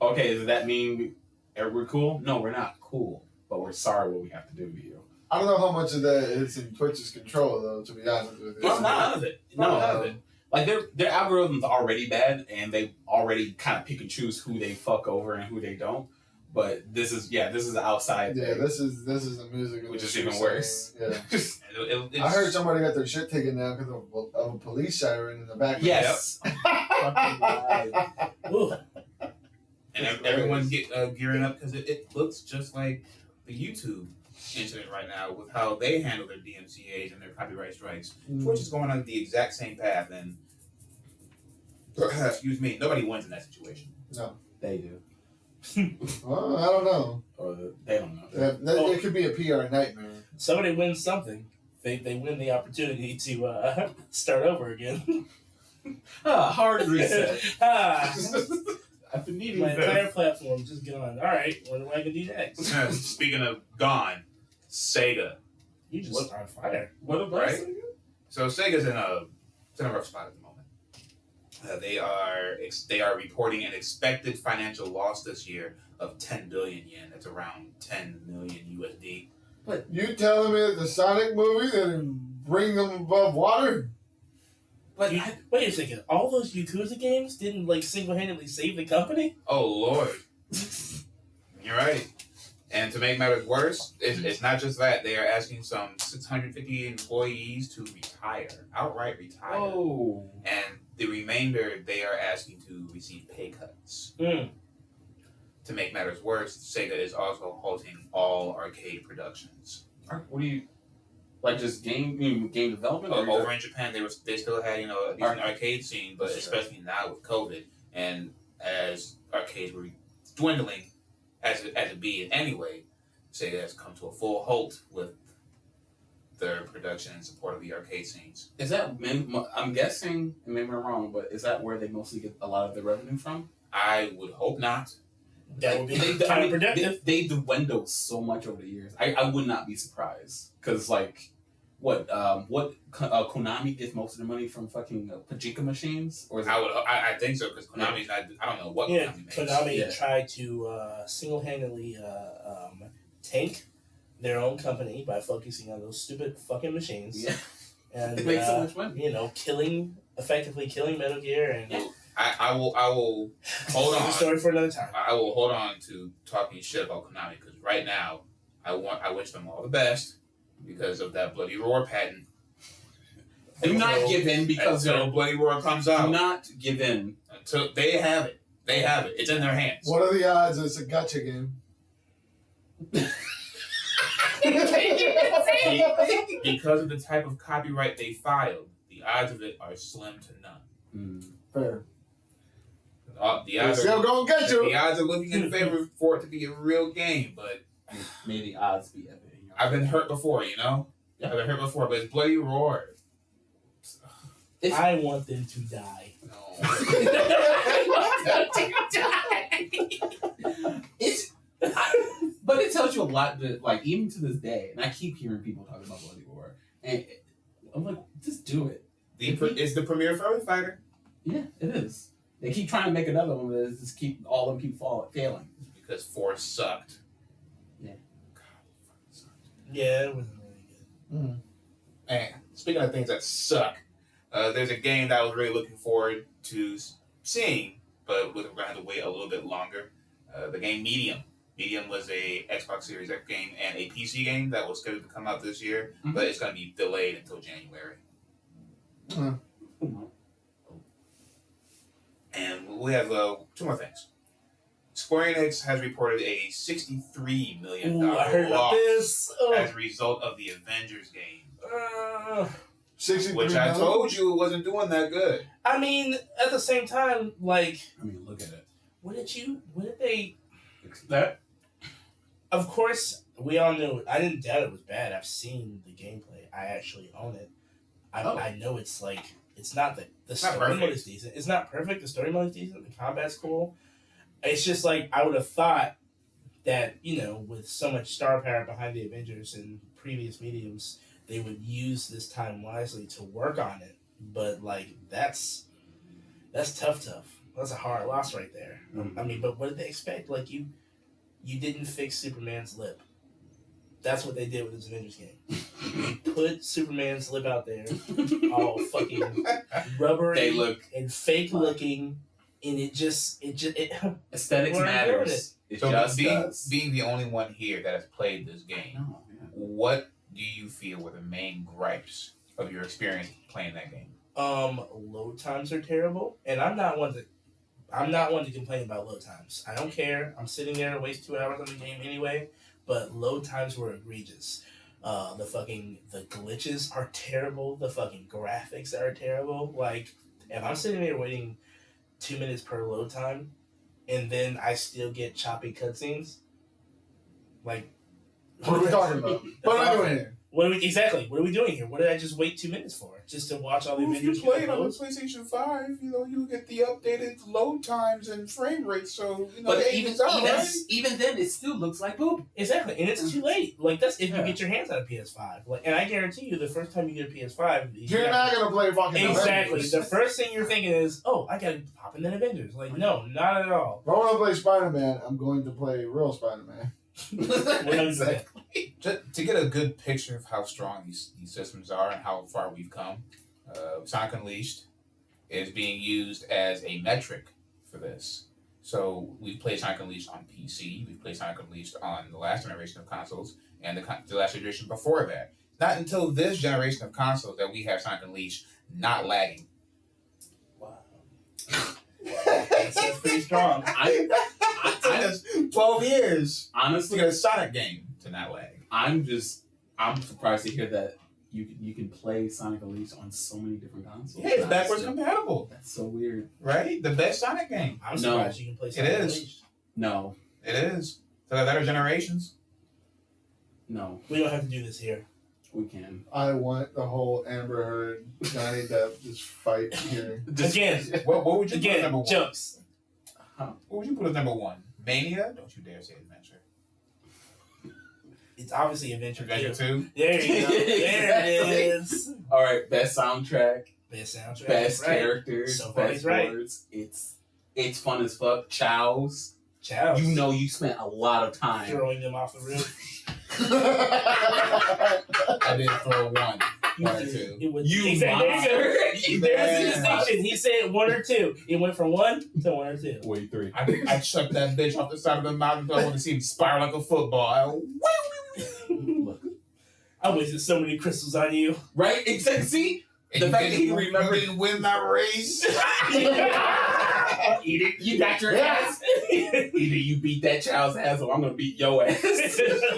okay, does that mean we're cool? No, we're not cool, but we're sorry what we have to do to you. I don't know how much of that is in Twitch's control, though, to be honest with you. It's none of it. None of it. Like their algorithm's already bad, and they already kind of pick and choose who they fuck over and who they don't. But this is outside. Yeah, this is the music, Which is industry even worse. Yeah. It's- I heard somebody got their shit taken down because of a police siren in the background. Yes. Ooh. And everyone's gearing up because it looks just like the YouTube incident right now with how they handle their DMCAs and their copyright strikes. Twitch is going on the exact same path, and excuse me, nobody wins in that situation. No. They do. Well, I don't know. Or they don't know. It could be a PR nightmare. Somebody wins something. They win the opportunity to start over again. Hard reset. Ah, I've been needing my entire this. platform just gone. All right, what am I gonna do next? Speaking of gone, Sega. You just are on fire. What a Right? blessing. So Sega's in a rough spot at the moment. They are reporting an expected financial loss this year of 10 billion yen. That's around 10 million USD. You telling me that the Sonic movie that bring them above water? But wait a second. All those Yakuza games didn't like single-handedly save the company. Oh Lord, you're right. And to make matters worse, it's not just that. They are asking some 650 employees to outright retire. Oh. And the remainder, they are asking to receive pay cuts. Mm. To make matters worse, Sega is also halting all arcade productions. What do you like? Just game development? Or Over in Japan, they still had a decent arcade scene, but especially now with COVID and as arcades were dwindling, as it be anyway, Sega has come to a full halt with their production and support of the arcade scenes. Is that? I'm guessing, and maybe I'm wrong, but is that where they mostly get a lot of their revenue from? I would hope not. That would be counterproductive. They dwindled so much over the years. I would not be surprised because Konami gets most of the money from fucking pachinko machines, or is it? I think so because Konami's not. I don't know what Yeah, Konami makes. Konami tried to single-handedly tank their own company by focusing on those stupid fucking machines. Yeah. And They make so much money. effectively killing Metal Gear and. Yeah. I will hold This is on. a story for another time. I will hold on to talking shit about Konami because right now I wish them all the best because of that Bloody Roar patent. Do not give in because until Bloody Roar comes out. do not give in. Until they have it. They have it. It's in their hands. What are the odds it's a gotcha game? Because of the type of copyright they filed, the odds of it are slim to none. Fair. The odds Still gonna get you. the odds are looking in favor for it to be a real game, but May the odds be ever in your I've been hurt before, Yeah. I've been hurt before, but it's Bloody Roar. I want them to die. No. But it tells you a lot that, like, even to this day, and I keep hearing people talking about Bloody Roar, and I'm like, just do it. It's the premier fighter. Yeah, it is. They keep trying to make another one, but it's just all of them keep failing. Because 4 sucked. Yeah. Yeah, it wasn't really good. Man, speaking of things that suck, there's a game that I was really looking forward to seeing, but we're going to have to wait a little bit longer. The game Medium. Medium was a Xbox Series X game and a PC game that was scheduled to come out this year, but it's going to be delayed until January. And we have 2 more things. Square Enix has reported a $63 million I heard about loss this. as a result of the Avengers game. 63 Which I million? told you it wasn't doing that good. I mean, at the same time, like, I mean, look at it. what did they? That Of course, we all knew. I didn't doubt it was bad. I've seen the gameplay. I actually own it. I know it's like it's not the story perfect. mode is decent. It's not perfect. The story mode is decent. The combat's cool. It's just like I would have thought that with so much star power behind the Avengers and previous mediums, they would use this time wisely to work on it. But like that's tough. That's a hard loss right there. I mean, but what did they expect? Like you didn't fix Superman's lip. That's what they did with this Avengers game. You put Superman's lip out there, all fucking rubbery they look and fake looking, and it aesthetics We're matters. It So just does. being the only one here that has played this game, No, yeah. what do you feel were the main gripes of your experience playing that game? load times are terrible, and I'm not one to complain about load times. I don't care. I'm sitting there to waste 2 hours on the game anyway, but load times were egregious. The glitches are terrible. The fucking graphics are terrible. Like, if I'm sitting there waiting 2 minutes per load time, and then I still get choppy cutscenes, like, What are we talking about? What are we doing here? What are we doing here? What did I just wait 2 minutes for? Just to watch all the Well, if you Avengers play it get on the loads? PlayStation 5, you get the updated load times and frame rates, so But it even evens out, right? even then, it still looks like poop. Exactly, and it's too late. Like that's if you Yeah. get your hands on a PS5. Like, and I guarantee you, the first time you get a PS5, You're not gonna play fucking exactly. Avengers. The first thing you're thinking is, "Oh, I gotta pop in the Avengers." Like, no, not at all. If I want to play Spider-Man, I'm going to play real Spider-Man. We're not exactly. To get a good picture of how strong these systems are and how far we've come, Sonic Unleashed is being used as a metric for this. So we've played Sonic Unleashed on PC, we've played Sonic Unleashed on the last generation of consoles, and the last generation before that. Not until this generation of consoles that we have Sonic Unleashed not lagging. Wow, that's pretty strong. That's 12 years to Honestly, get a Sonic game to not lag. I'm surprised to hear that you can play Sonic Unleashed on so many different consoles. Yeah, it's That's backwards still- compatible, That's so weird. right? The best Sonic game. I'm No. surprised you can play. Sonic is. Unleashed. No, It is. So the better generations. no, We don't have to do this here. we can. I want the whole Amber Heard, Johnny Depp just fight here. Again, What would you put as number one? jokes. What would you put as number one? Mania? Don't you dare say Adventure. It's obviously Adventure Adventure 2. 2? There you go. There it is. All right, best soundtrack, Best soundtrack. best right. characters, So far best he's right. words. It's fun as fuck. Chows. Chows. You know you spent a lot of time. throwing them off the roof. I did throw one. One or two. It was, You exactly. monster. There's the distinction. He said 1 or 2. It went from 1 to 1 or 2. Wait, 3. I chucked that bitch off the side of the mountain until I want to see him spiral like a football. Look. I wasted so many crystals on you. Right? Exactly. See? The fact that he remembered- You didn't win my race. Eat it. You got your ass. Either you beat that child's ass or I'm going to beat your ass. You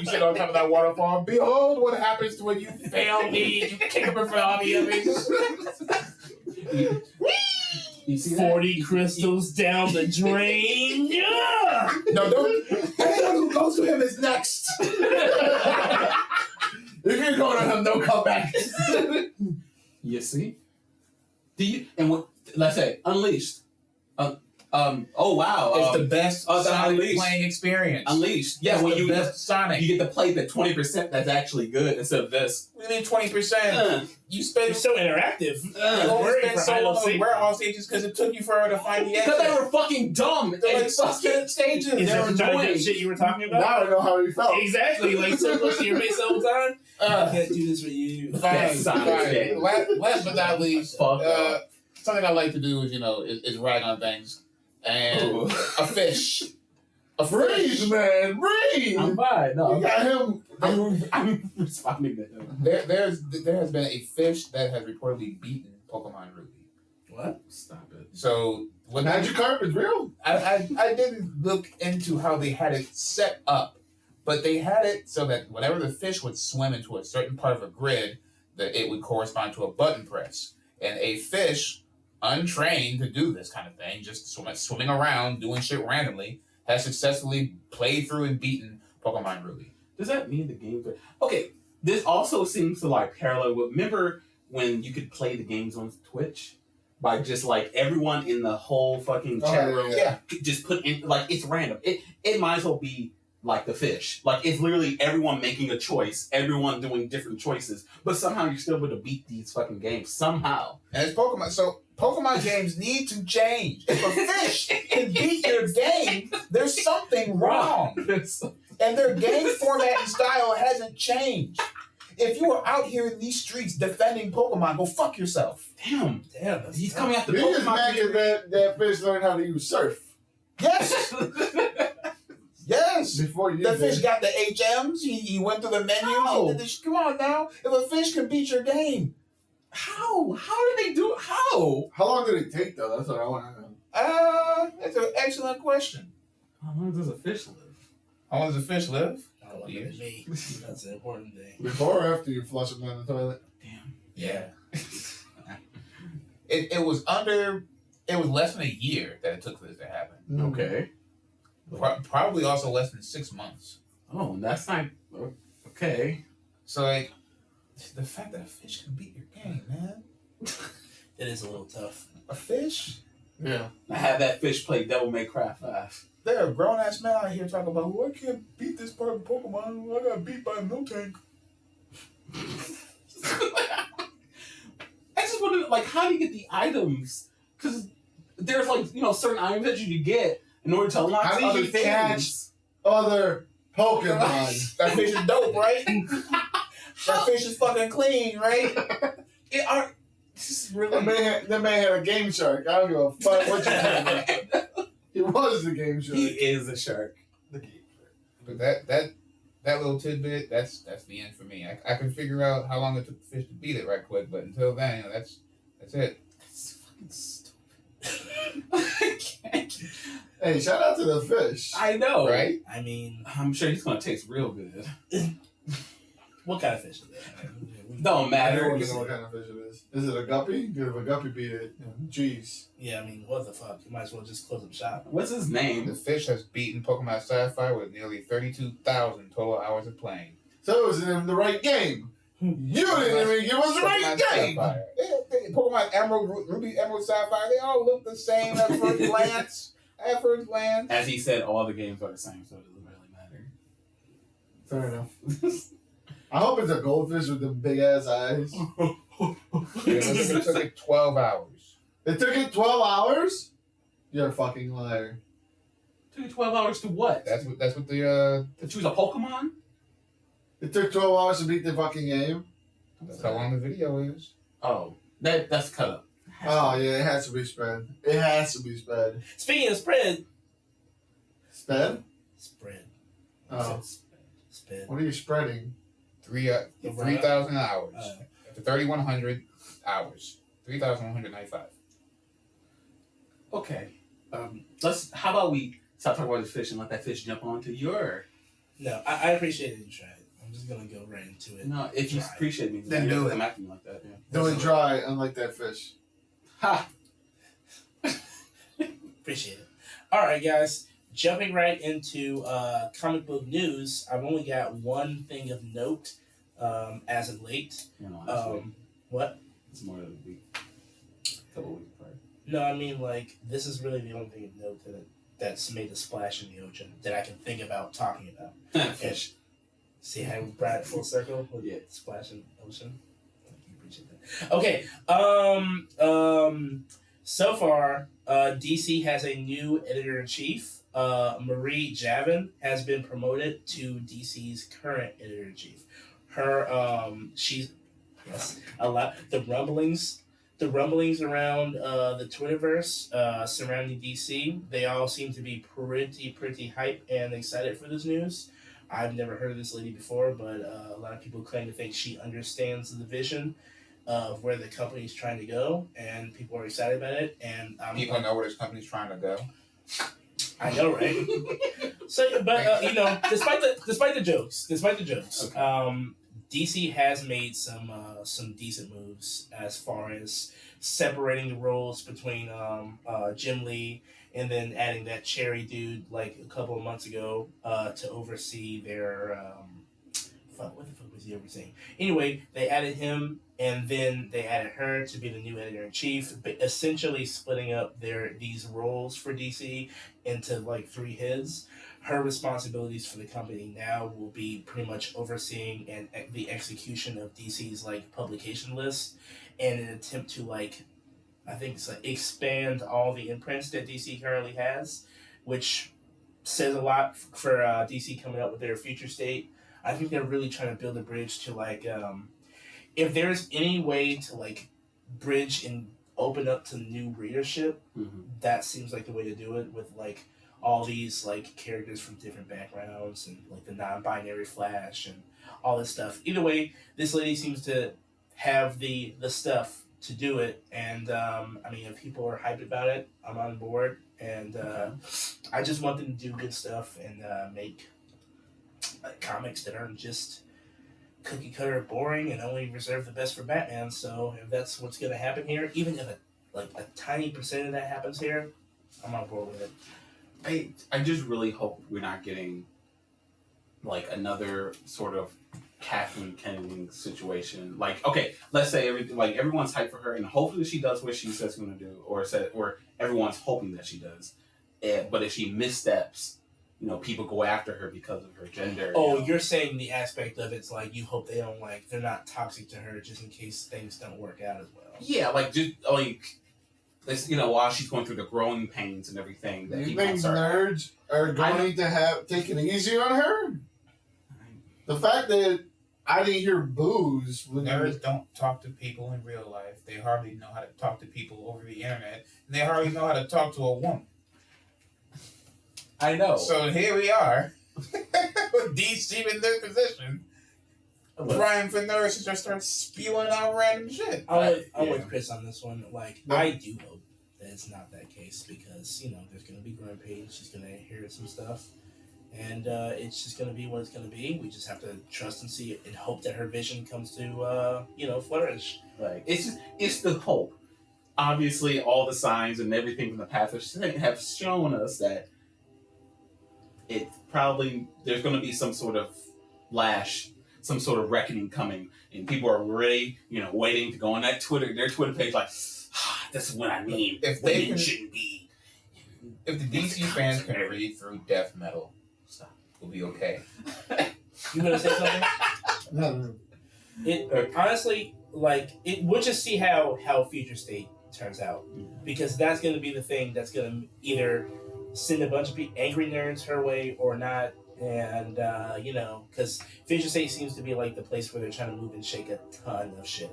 sit on top of that waterfall. Behold what happens when you fail me. You kick up in front of the others. You see that? 40 crystals down the drain. Yeah. No, don't. Anyone who goes to him is next. If you're going to him, don't come back. You see? Do you, and what, let's say, Unleashed. Oh wow. It's the best the Sonic Unleashed. playing experience. Unleashed. Yeah, It's when the you best Sonic. you get to play the 20% that's actually good instead of this. What do you mean 20%? You spent You're so interactive. you Worried only spent for so high long on safety. warehouse stages because it took you forever to find the Because they exit. were fucking dumb. They're like And fucking suspended stages. Is They're that the Johnny Depp annoying. shit you were talking about? Now I know how he felt. Exactly. Like, so close to your face all the time. I can't do this for you. That's Sonic game. Last but not least, Fuck off. something I like to do is, is rag on things. And Ooh. a fish Breathe, man, breathe. I'm fine. No, You got him. I'm responding to him. There has been a fish that has reportedly beaten Pokemon Ruby. What? Stop it. So what Magikarp is real. I didn't look into how they had it set up, but they had it so that whenever the fish would swim into a certain part of a grid, that it would correspond to a button press. And a fish, untrained to do this kind of thing, just swimming around, doing shit randomly, has successfully played through and beaten Pokemon Ruby. Does that mean the games are... Okay, this also seems to like parallel with... Remember when you could play the games on Twitch? By just like everyone in the whole fucking chat room could just put in... Like, it's random. It might as well be like the fish. Like, it's literally everyone making a choice, everyone doing different choices, but somehow you're still able to beat these fucking games. Somehow. And it's Pokemon. So Pokemon games need to change. If a fish can beat your game, there's something wrong. And their game format and style hasn't changed. If you are out here in these streets defending Pokemon, go fuck yourself. Damn. He's coming after You just Pokemon. mad 'cause that fish learned how to use surf. Yes. Yes. Before you The did. fish got the HMs. He went through the menus. How? He did this. Come on now. If a fish can beat your game, How? How did they do it? How? How long did it take though? That's what I want to know. that's an excellent question. How long does a fish live? How long does a fish live? I don't know, Years. me. That's an important thing. Before or after you flush them down the toilet? Damn. Yeah. It was less than a year that it took for this to happen. Okay. Probably also less than 6 months. Oh, that's not... Okay. So like, the fact that a fish can beat your game, man. It is a little tough. A fish? Yeah. I had that fish play Devil May Cry 5. There are grown ass men out here talking about, well, I can't beat this part of Pokemon. I got beat by a Miltank. I just wonder, like, how do you get the items? Because there's, like, certain items that you can get in order to unlock How do other you things. catch other Pokemon? That fish is dope, right? That fish is fucking clean, right? This is really... That man had a game shark. I don't give a fuck what you think. He was the game shark. He is a shark. The game shark. But that little tidbit, that's the end for me. I can figure out how long it took the fish to beat it right quick, but until then, that's it. That's fucking stupid. I can't. Hey, shout out to the fish. I know. Right? I mean, I'm sure he's going to taste real good. what kind of fish is that? Don't I matter. don't know what kind of fish it is. Is it a guppy? Because if a guppy beat it, jeez. Yeah, I mean, what the fuck? You might as well just close up shop. What's his The name? fish has beaten Pokemon Sapphire with nearly 32,000 total hours of playing. So it was in the right game. You didn't even give us the right game. Sapphire. Pokemon Emerald, Ruby, Emerald, Sapphire, they all look the same at first glance. At first glance. As he said, all the games are the same, so it doesn't really matter. Fair enough. I hope it's a goldfish with the big ass eyes. It took like 12 hours. It took it 12 hours? You're a fucking liar. Took you 12 hours to what? That's what the To choose a Pokemon? It took 12 hours to beat the fucking game? that's how long the video is. Oh, that's cut up. Oh, yeah, it has to be spread. It has to be spread. Speaking of spread. Spread? Spread. Oh. Spread. What are you spreading? 3,000 hours. Uh, To 3,100 hours. 3,195. Okay. How about we stop talking about the fish and let that fish jump onto your... No, I appreciate it. You tried. I'm just gonna go right into it. No, if you Try. appreciate me, Then you do don't it. come after me like that. Yeah. Do it dry, unlike that fish. Ha! Appreciate it. All right, guys. Jumping right into comic book news. I've only got one thing of note as of late. Honestly, What? it's more than a week. A couple weeks prior. No, I mean like this is really the only thing of note that's made a splash in the ocean that I can think about talking about. Fish. See how we brought it full circle with Yeah. splash in the ocean. Thank you, appreciate that. Okay. So far, DC has a new editor in chief. Marie Javin has been promoted to DC's current editor in chief. Her she's a lot the rumblings the rumblings around the Twitterverse surrounding DC, they all seem to be pretty hype and excited for this news. I've never heard of this lady before, but a lot of people claim to think she understands the vision of where the company is trying to go, and people are excited about it. And People know where this company's trying to go. I know, right? So, but you know, despite the jokes, okay. DC has made some decent moves as far as separating the roles between Jim Lee and then adding that Cherry dude like a couple of months ago to oversee their what the fuck was he overseeing? Anyway, they added him and then they added her to be the new editor in chief, but essentially splitting up these roles for DC into like 3 heads. Her responsibilities for the company now will be pretty much overseeing the execution of DC's like publication list and an attempt to like, I think it's like expand all the imprints that DC currently has, which says a lot for DC coming up with their future state. I think they're really trying to build a bridge to like, if there's any way to like bridge and open up to new readership, that seems like the way to do it with like all these like characters from different backgrounds and like the non-binary Flash and all this stuff. Either way, this lady seems to have the stuff to do it, and I mean, if people are hyped about it, I'm on board, and I just want them to do good stuff and make comics that aren't just cookie cutter boring and only reserve the best for Batman. So if that's what's going to happen here, even if a tiny percent of that happens here, I'm on board with it. I just really hope we're not getting like another sort of Catherine Kennedy situation. Like, okay, let's say everyone's hyped for her, and hopefully she does what she says she's going to do, or everyone's hoping that she does. But if she missteps, you know, people go after her because of her gender. Oh, you're saying the aspect of it's like you hope they're not toxic to her just in case things don't work out as well. Yeah, like just like. You know, while she's going through the growing pains and everything. That you think nerds are going to take it easy on her? The fact that I didn't hear boos. Nerds don't talk to people in real life. They hardly know how to talk to people over the internet. And they hardly know how to talk to a woman. I know. So here we are, with DC in their position, trying for nerds to just start spewing out random shit. I'm with Chris on this one. Like, I do hope that it's not that case because, you know, there's going to be growing pains. She's going to hear some stuff. And it's just going to be what it's going to be. We just have to trust and see and hope that her vision comes to, flourish. Like, it's the hope. Obviously, all the signs and everything from the past have shown us that it probably, there's going to be some sort of lash, some sort of reckoning coming, and people are already, waiting to go on their Twitter page like, this is what I mean. If women shouldn't be. If the DC fans can read through death metal, we'll be okay. You gonna say something? No. Honestly, we'll just see how Future State turns out, because that's gonna be the thing that's gonna either send a bunch of angry nerds her way or not. And, because Future State seems to be like the place where they're trying to move and shake a ton of shit.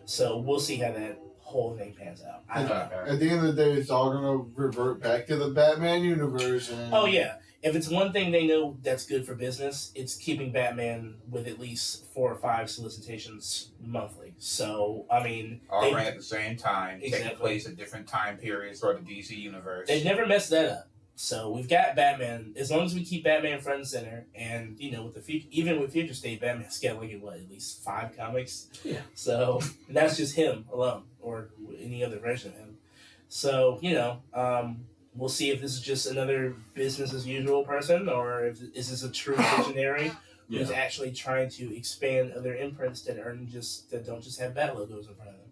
So we'll see how that whole thing pans out. At the end of the day, it's all going to revert back to the Batman universe. And... Oh, yeah. If it's one thing they know that's good for business, it's keeping Batman with at least 4 or 5 solicitations monthly. So, I mean... All ran at the same time, exactly. Taking place at different time periods throughout the DC universe. They've never messed that up. So we've got Batman. As long as we keep Batman front and center, and with even with Future State, Batman's got at least 5 comics. Yeah. So that's just him alone, or any other version of him. So we'll see if this is just another business as usual person, or if is this a true visionary who's actually trying to expand other imprints that don't just have Bat logos in front of them.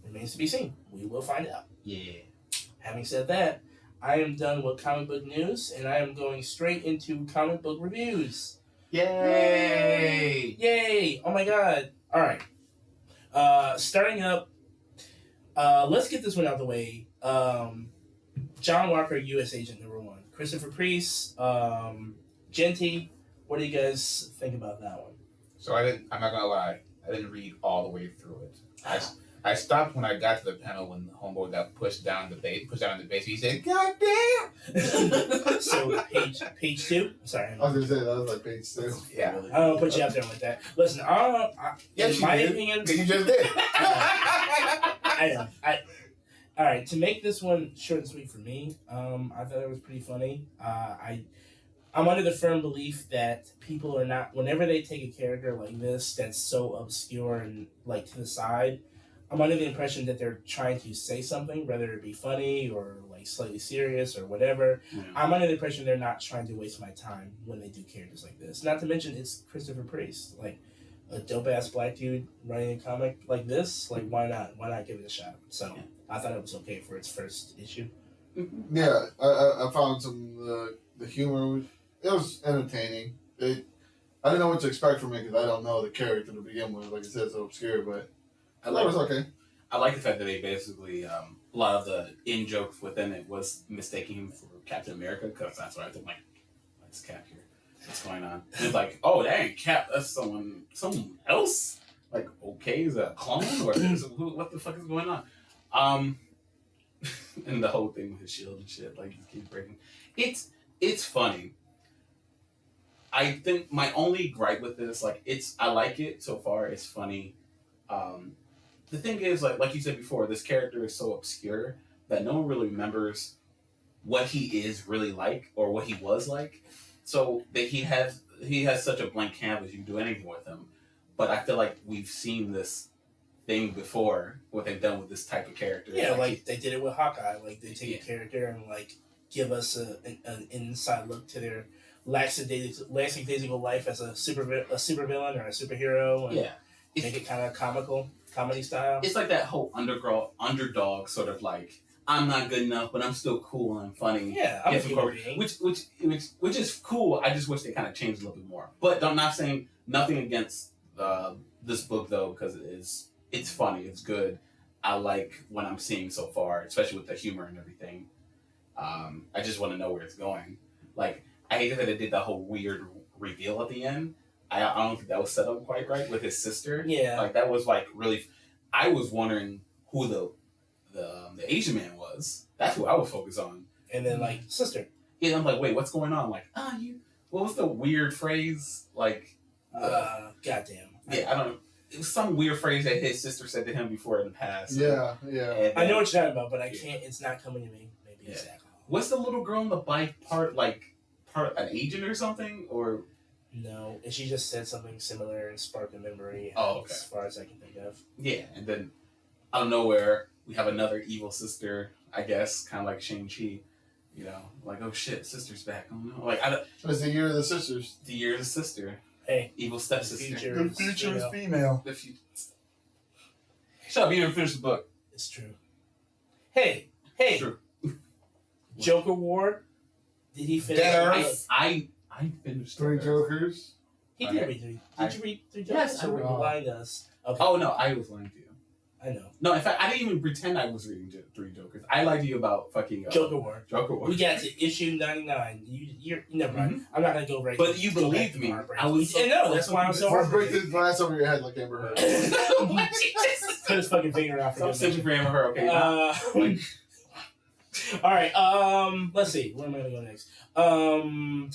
Remains to be seen. We will find out. Yeah. Having said that, I am done with comic book news, and I am going straight into comic book reviews. Yay! Yay! Oh my god. Alright. Starting up, let's get this one out of the way. John Walker, U.S. Agent #1. Christopher Priest, Genty. What do you guys think about that one? So I'm not gonna lie, I didn't read all the way through it. I stopped when I got to the panel when the homeboy got pushed down in the base. He said, "God damn!" So page 2. Sorry. I was gonna say that was like page 2. Yeah. I don't put you out there with that. Listen, Yes, in you my did. opinion, 'Cause you just did. I all right. To make this one short and sweet for me, I thought it was pretty funny. I'm under the firm belief that people are not, whenever they take a character like this that's so obscure and like to the side, I'm under the impression that they're trying to say something, whether it be funny or like slightly serious or whatever. Yeah. I'm under the impression they're not trying to waste my time when they do characters like this. Not to mention it's Christopher Priest, like a dope ass black dude writing a comic like this. Like why not? Why not give it a shot? So I thought it was okay for its first issue. Yeah, I found some the humor. It was entertaining. I didn't know what to expect from it because I don't know the character to begin with. Like I said, it's so obscure, but I thought it was okay. I like the fact that they basically a lot of the in jokes within it was mistaking him for Captain America because that's what I think. Like, what's Cap here? What's going on? And it's like, oh, that ain't Cap. That's someone else. Like, okay, is that a clone or what the fuck is going on? And the whole thing with his shield and shit, like, just keep breaking. It's funny. I think my only gripe with this, like, I like it so far. It's funny. The thing is, like you said before, this character is so obscure that no one really remembers what he is really like or what he was like. So that he has such a blank canvas, you can do anything with him. But I feel like we've seen this thing before, what they've done with this type of character. Yeah, like they did it with Hawkeye. Like they take a character and like give us an inside look to their lackadaisical life as a supervillain or a superhero. And make it kind of comedy style. It's like that whole underdog sort of like, I'm not good enough, but I'm still cool and I'm funny. Yeah, I'm a human being. Which is cool. I just wish they kind of changed a little bit more. But I'm not saying nothing against this book though, because it's funny, it's good. I like what I'm seeing so far, especially with the humor and everything. I just want to know where it's going. Like, I hate that they did that whole weird reveal at the end. I don't think that was set up quite right with his sister. Yeah, like that was like really. I was wondering who the Asian man was. That's who I was focused on. And then like sister. Yeah, I'm like, wait, what's going on? Like, what was the weird phrase? Like, goddamn. Yeah, I don't know. It was some weird phrase that his sister said to him before in the past. Yeah. And I know what you're talking about, but I can't. It's not coming to me. Maybe it's alcohol. What's the little girl on the bike part an agent or something or? No, and she just said something similar and sparked a memory. Oh, okay. As far as I can think of. Yeah, and then out of nowhere we have another evil sister. I guess kind of like Shang-Chi. You know, like, oh shit, sister's back. Oh no, like it's the year of the sisters. The year of the sister. Hey, evil stepsister. The future is female. The future. Shut up! You didn't finish the book. It's true. Hey, True. Joker War. Did he finish? I finished 3 Jokers. He did read 3. Did you read 3 Jokers? Yes, I or read. were you lying to us? Okay. Oh no, I was lying to you. I know. No, in fact, I didn't even pretend I was reading 3 Jokers. I lied to you about fucking Joker War. Joker War. We got to issue 99. You're never mind. Mm-hmm. I'm not gonna go right. But you believed me. I was. No, that's why I'm so. Let's break this glass over your head like Amber Heard. Cut his fucking finger off. I'm simply for Amber Heard. Okay. All right. Let's see. Where am I gonna go next?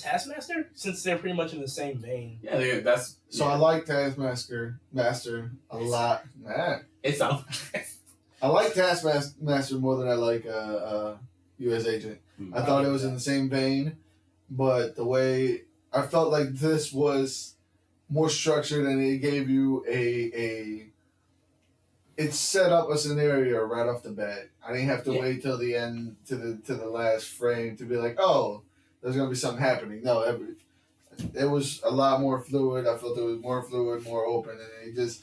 Taskmaster, since they're pretty much in the same vein. Yeah, that's. So I like Taskmaster a lot. It sounds. I like Taskmaster more than I like U.S. Agent. I thought it was in the same vein, but the way I felt like this was more structured and it gave you it set up a scenario right off the bat. I didn't have to wait till the end to the last frame to be like, oh, there's gonna be something happening. No, it was a lot more fluid. I felt it was more fluid, more open, and it just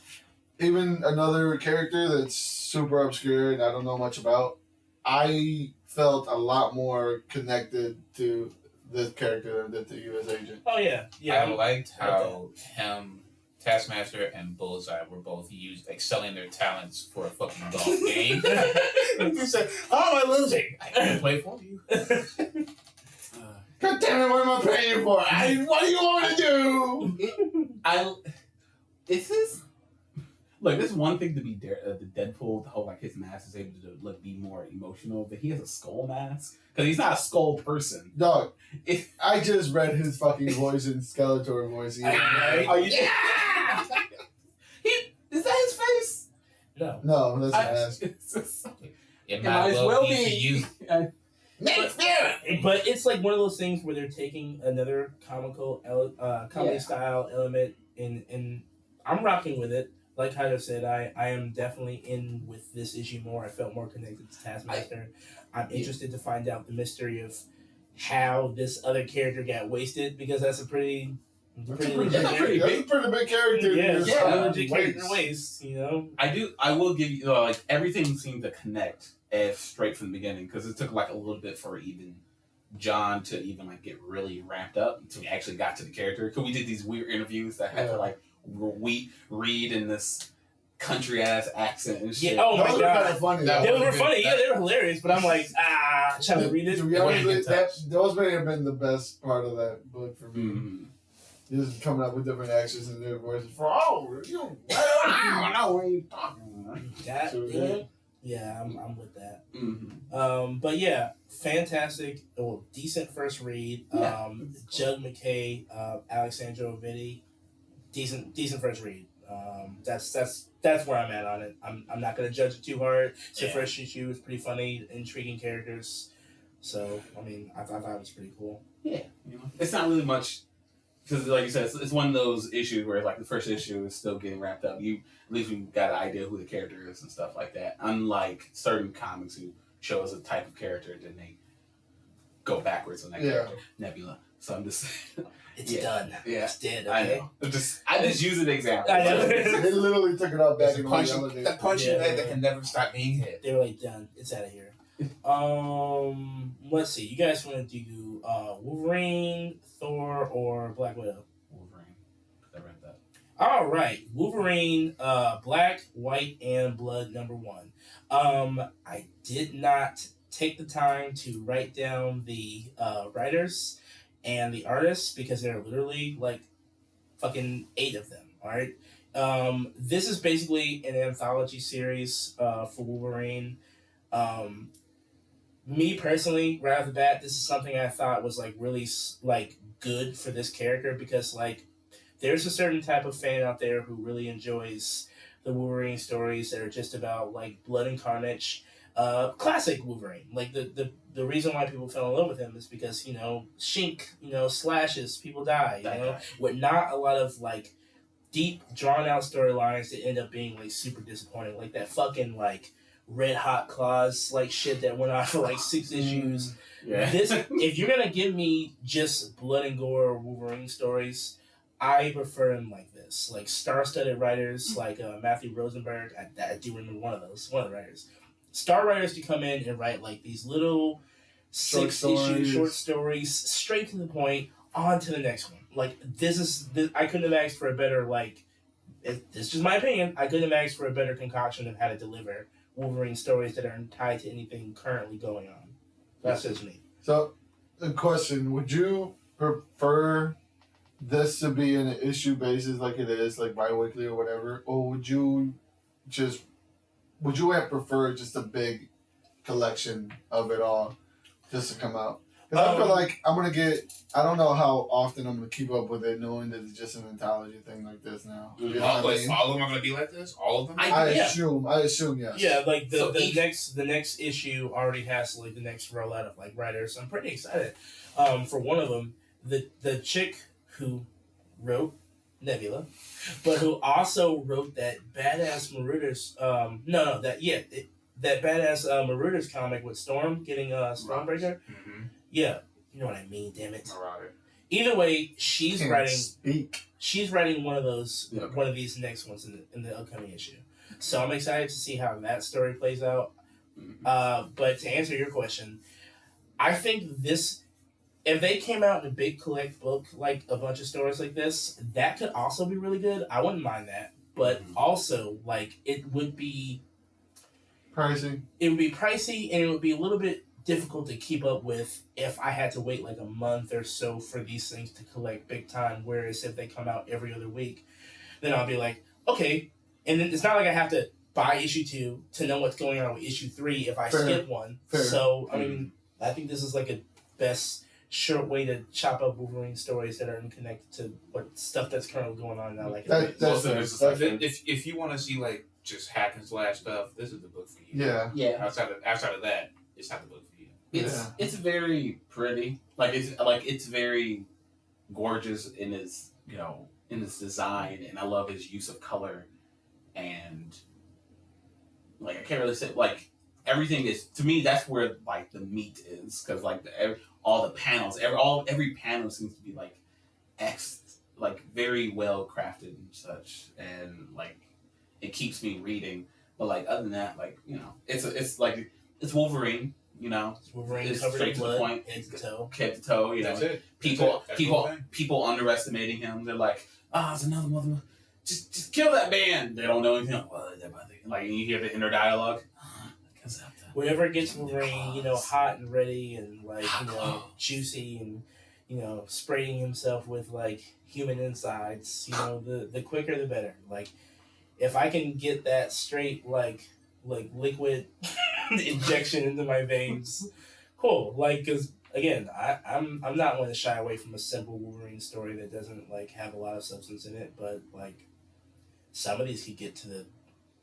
even another character that's super obscure and I don't know much about. I felt a lot more connected to this character than the U.S. Agent. Oh yeah. I liked how Taskmaster and Bullseye were both excelling their talents for a fucking golf game. You said, "How am I losing? I can play for you." God damn it! What am I paying you for? What do you want me to do? Is this? Look, there's one thing to be the Deadpool, the whole like his mask is able to like be more emotional, but he has a skull mask because he's not a skull person. Dog, I just read his fucking voice in Skeletor voice. Oh, you did? Is that his face? No. No, that's an ass. It might well be you. But it's like one of those things where they're taking another comedy style element and I'm rocking with it. Like Hyder said, I am definitely in with this issue more. I felt more connected to Taskmaster. I'm interested to find out the mystery of how this other character got wasted, because that's a pretty legit character. Yeah, it's a Yeah. legit character waste, you know? I will give you, like, everything seemed to connect straight from the beginning, because it took, like, a little bit for even John to even, like, get really ramped up until we actually got to the character. Because we did these weird interviews that had to, like, we read in this country-ass accent and shit. Yeah, oh my Those God. were kind of funny. That They was were good. funny, yeah, they were hilarious, but I'm like, trying to read it. To be honest, those may have been the best part of that book for me. Mm-hmm. Just coming up with different actions and their voices. I don't know what you're talking about. That, So, yeah, I'm with that. Mm-hmm. But yeah, fantastic, decent first read. Yeah. Jug McKay, Alexandro Vitti, decent first read. That's where I'm at on it. I'm not gonna judge it too hard. The first issue was pretty funny, intriguing characters. So I mean, I thought that was pretty cool. Yeah, you know, it's not really much because, like you said, it's one of those issues where like the first issue is still getting wrapped up. You at least you got an idea who the character is and stuff like that. Unlike certain comics who show us a type of character, then they go backwards on that character, Nebula. So I'm just It's Yeah. done. Yeah. It's dead. I Okay. know. I just use an example. I know. They literally took it out back That's in a the punching elevator. Yeah. bag that can never stop being hit. They were like, done. It's out of here. Let's see. You guys want to do Wolverine, Thor, or Black Widow? Wolverine. I read that. All right, Wolverine, Black, White, and Blood #1. I did not take the time to write down the writers and the artists because there are literally like fucking 8 of them. All right. This is basically an anthology series for Wolverine. Me personally, right off the bat, this is something I thought was like really like good for this character because like there's a certain type of fan out there who really enjoys the Wolverine stories that are just about like blood and carnage. Classic Wolverine. Like the reason why people fell in love with him is because, you know, shink, you know, slashes, people die, you know, with not a lot of like deep drawn out storylines that end up being like super disappointing. Like that fucking like Red Hot Claws like shit that went on for like 6 issues. Yeah. This if you're gonna give me just blood and gore Wolverine stories, I prefer them like this. Like star-studded writers like Matthew Rosenberg. I do remember one of the writers. Star writers to come in and write like these little 6-issue short stories, straight to the point, on to the next one. Like this I couldn't have asked for a better like. This is just my opinion. I couldn't have asked for a better concoction of how to deliver Wolverine stories that aren't tied to anything currently going on. That's just me. So, the question: would you prefer this to be an issue basis like it is, like bi-weekly or whatever, or would you have preferred just a big collection of it all just to come out? Because I feel like I'm gonna get. I don't know how often I'm gonna keep up with it, knowing that it's just an anthology thing like this now. You know what I mean? All of them are going to be like this? All of them? I Yeah. assume yes. Yeah, like So the next issue already has like the next rollout of like writers. I'm pretty excited. For one of them, the chick who wrote Nebula, but who also wrote that badass Marauders. That badass Marauders comic with Storm getting Stormbreaker. Mm-hmm. Yeah, you know what I mean. Damn it. Marauder. Either way, she's Can't writing. speak. She's writing one of those, Yeah. one of these next ones in the upcoming issue. So I'm excited to see how that story plays out. But to answer your question, I think this, if they came out in a big collect book, like a bunch of stories like this, that could also be really good. I wouldn't mind that. But also, like, it would be Pricey. and it would be a little bit difficult to keep up with if I had to wait like a month or so for these things to collect big time. Whereas if they come out every other week, then I'll be like, okay, and it's not like I have to buy issue 2 to know what's going on with issue 3 if I skip one. Fair. So I mean, I think this is like a best short way to chop up Wolverine stories that are connected to what stuff that's currently going on now. Like That's fair. If you want to see like just hack and slash stuff, this is the book for you. Yeah. Outside of that, it's not the book for you. It's very pretty. It's very gorgeous in its design, and I love his use of color, and like I can't really say like everything is, to me, that's where like the meat is, because like all the panels, every panel seems to be like very well crafted and such, and like it keeps me reading. But like other than that, like it's Wolverine. It's Wolverine it's covered straight in to the blood, point, head to toe. head to toe. That's it. People underestimating him. They're like, it's another mother. Just kill that man. They don't know anything. Like you hear the inner dialogue. Whenever it gets Wolverine, hot and ready and like juicy and spraying himself with like human insides, the quicker the better. Like if I can get that straight like liquid injection into my veins, cool. Like, because again, I'm not one to shy away from a simple Wolverine story that doesn't like have a lot of substance in it, but like some of these could get to the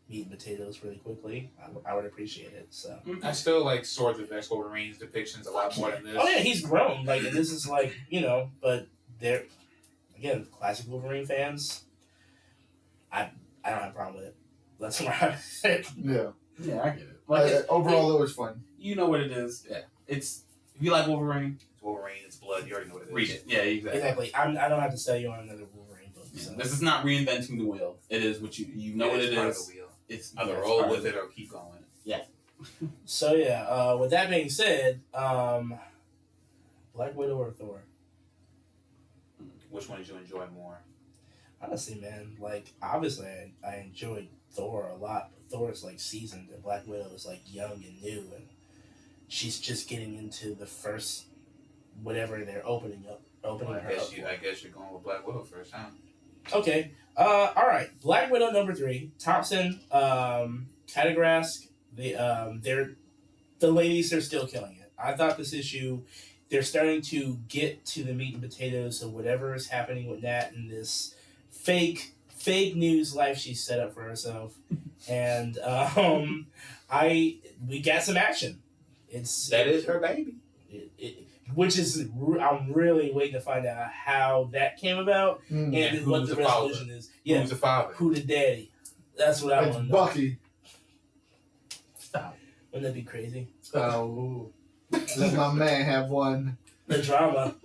meat and potatoes really quickly. I would appreciate it. So I still like Swords of X Wolverine's depictions a lot more than this. Oh yeah, he's grown. Like, and this is like but they're again classic Wolverine fans. I don't have a problem with it. That's where I'm at. Yeah, I get it. Like overall, it was fun. You know what it is. Yeah, it's if you like Wolverine, It's Wolverine, it's blood. You already know what it is. read it. Yeah, exactly. I don't have to sell you on another Wolverine book. So. This is not reinventing the wheel. It is what you know what it part is. Of the wheel. It's Either it's roll part with of it or keep going. Yeah. So yeah, with that being said, Black Widow or Thor? Which one did you enjoy more? Honestly, man, like obviously I enjoyed Thor a lot, but Thor is like seasoned and Black Widow is like young and new, and she's just getting into the first whatever they're opening her up. I guess you're going with Black Widow first, huh? Okay. All right. Black Widow number 3. Thompson, Catagrask. The ladies are still killing it. I thought this issue, they're starting to get to the meat and potatoes of whatever is happening with Nat and this fake news life she's set up for herself, and we got some action. That is her baby. Which is, I'm really waiting to find out how that came about and what the resolution is. Yeah, who's the father? Who the daddy? That's what I want to know. Bucky. Stop. Wouldn't that be crazy? Oh, let my man have one. The drama.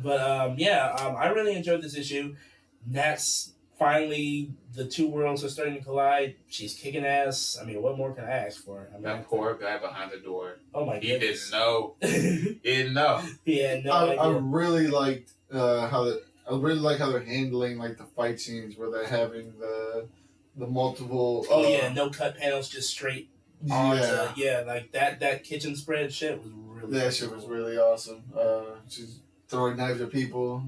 But I really enjoyed this issue. Nat's finally, the two worlds are starting to collide. She's kicking ass. I mean, what more can I ask for? I mean, That poor guy behind the door. Oh my He goodness. didn't know. He didn't know. He had no I idea. really liked how they're handling like the fight scenes where they're having the multiple. Oh yeah, no cut panels, just straight on. Yeah, Like that kitchen spread shit was really. that shit was really awesome. She's throwing knives at people,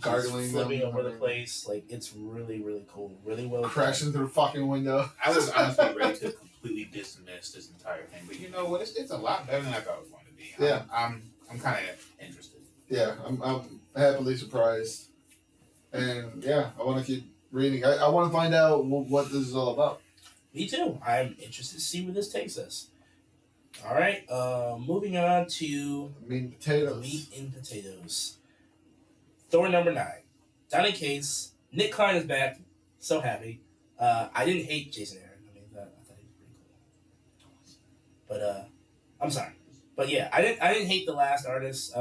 gargling them, flipping over the place. Like it's really, really cool. Really well. crashing through the fucking window. I was honestly ready to completely dismiss this entire thing, but you know what? It's a lot better than I thought it was going to be. Yeah. I'm kind of interested. Yeah, I'm happily surprised, and yeah, I want to keep reading. I want to find out what this is all about. Me too. I'm interested to see where this takes us. All right. Moving on to Meat and potatoes. meat and potatoes. Thor number 9. Donny Cates. Nick Klein is back. So happy. I didn't hate Jason Aaron. I thought he was pretty cool. But I'm sorry. But yeah, I didn't hate the last artist.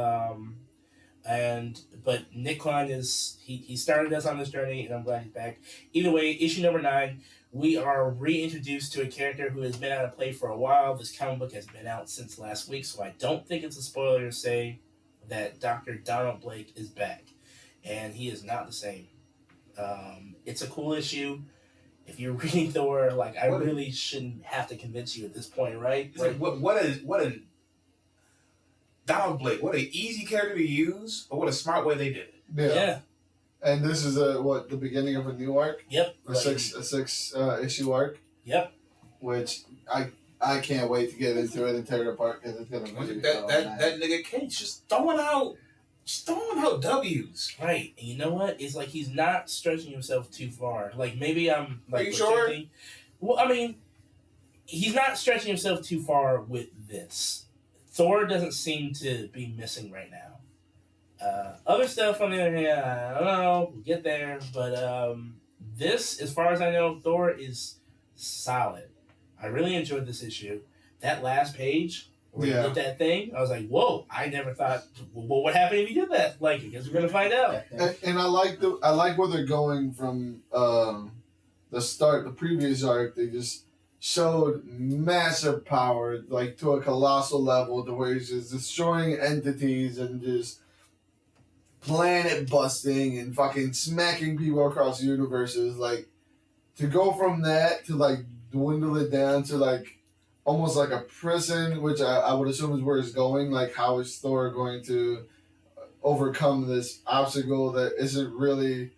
But Nick Klein he started us on this journey, and I'm glad he's back. Either way, issue number 9, we are reintroduced to a character who has been out of play for a while. This comic book has been out since last week, so I don't think it's a spoiler to say that Dr. Donald Blake is back, and he is not the same. It's a cool issue. If you're reading Thor, like I really shouldn't have to convince you at this point, right? It's like what a Donald Blake. What an easy character to use, but what a smart way they did it. Yeah. And this is the beginning of a new arc? Yep. A six issue arc? Yep. Which I can't wait to get into it and tear it apart because it's gonna be that nigga Cage just throwing out W's. Right. And you know what? It's like he's not stretching himself too far. Like maybe I'm like. Are you sure? Well, I mean, he's not stretching himself too far with this. Thor doesn't seem to be missing right now. Other stuff on the other hand, I don't know. We'll get there, but this, as far as I know, Thor is solid. I really enjoyed this issue. That last page where he did that thing, I was like, "Whoa!" I never thought. Well, what would happen if he did that? Like, I guess we're gonna find out. And I like where they're going from the previous arc. They just showed massive power, like to a colossal level, to where he's just destroying entities and just planet busting and fucking smacking people across universes. Like, to go from that to like dwindle it down to like almost like a prison, which I would assume is where it's going. Like, how is Thor going to overcome this obstacle that isn't really?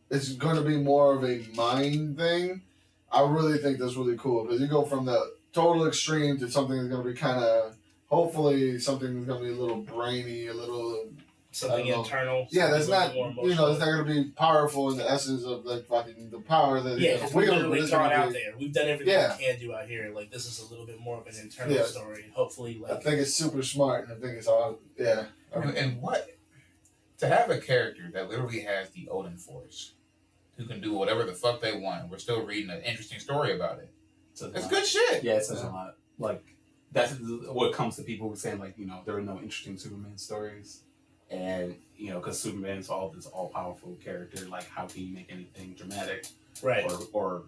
It's going to be more of a mind thing. I really think that's really cool because you go from the total extreme to something that's going to be kind of, hopefully, something that's going to be a little brainy, a little. Something internal. Yeah, that's not, it's not going to be powerful in the essence of like fucking the power that it's literally thrown out be, there. We've done everything we can do out here. Like, this is a little bit more of an internal story. Hopefully, like. I think it's super smart, and I think it's all, And what? To have a character that literally has the Odin Force, who can do whatever the fuck they want, we're still reading an interesting story about it. It's good shit. Yeah, it says a lot. Like, that's what comes to people saying, like, there are no interesting Superman stories. And, because Superman's this all-powerful character, like, how can you make anything dramatic or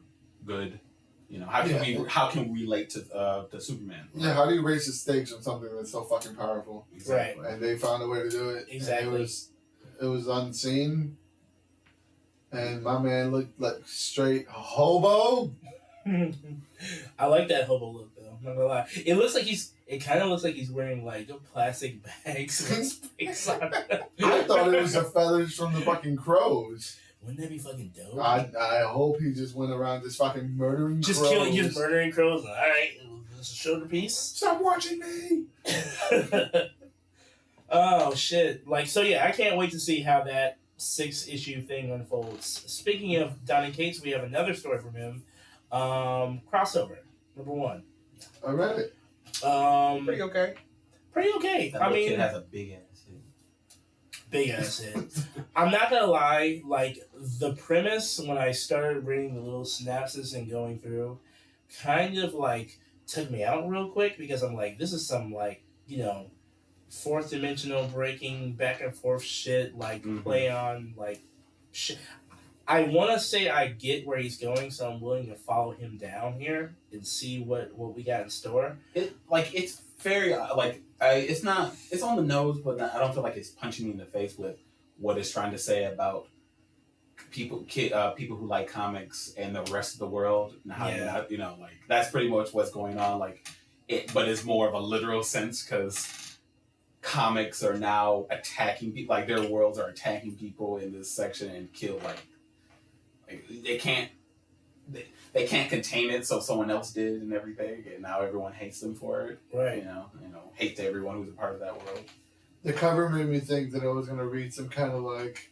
good? How can we relate to Superman? Yeah, how do you raise the stakes on something that's so fucking powerful? Exactly. And they found a way to do it. Exactly. It was unseen. And my man looked like straight hobo. I like that hobo look, though. I'm not gonna lie. It kind of looks like he's wearing like plastic bags with space on it. I thought it was the feathers from the fucking crows. Wouldn't that be fucking dope? I hope he just went around just fucking murdering crows. Just murdering crows. All right, this is a shoulder piece. Stop watching me. Oh shit! Like, so yeah, I can't wait to see how that 6-issue thing unfolds. Speaking of Donny Cates, we have another story from him. Crossover #1. I read it. Pretty okay. Pretty okay. That kid has a big ass head. Big ass head. I'm not gonna lie, like, the premise when I started reading the little synopsis and going through kind of like took me out real quick because I'm like, this is some like, fourth dimensional breaking back and forth shit, like play on like shit. I want to say I get where he's going, so I'm willing to follow him down here and see what we got in store. It's very it's not. It's on the nose, but I don't feel like it's punching me in the face with what it's trying to say about people who like comics and the rest of the world. And how that's pretty much what's going on. But it's more of a literal sense because comics are now attacking people. Like, their worlds are attacking people in this section and kill they can't contain it, so someone else did and everything, and now everyone hates them for it. Right. Hate to everyone who's a part of that world. The cover made me think that I was gonna read some kind of like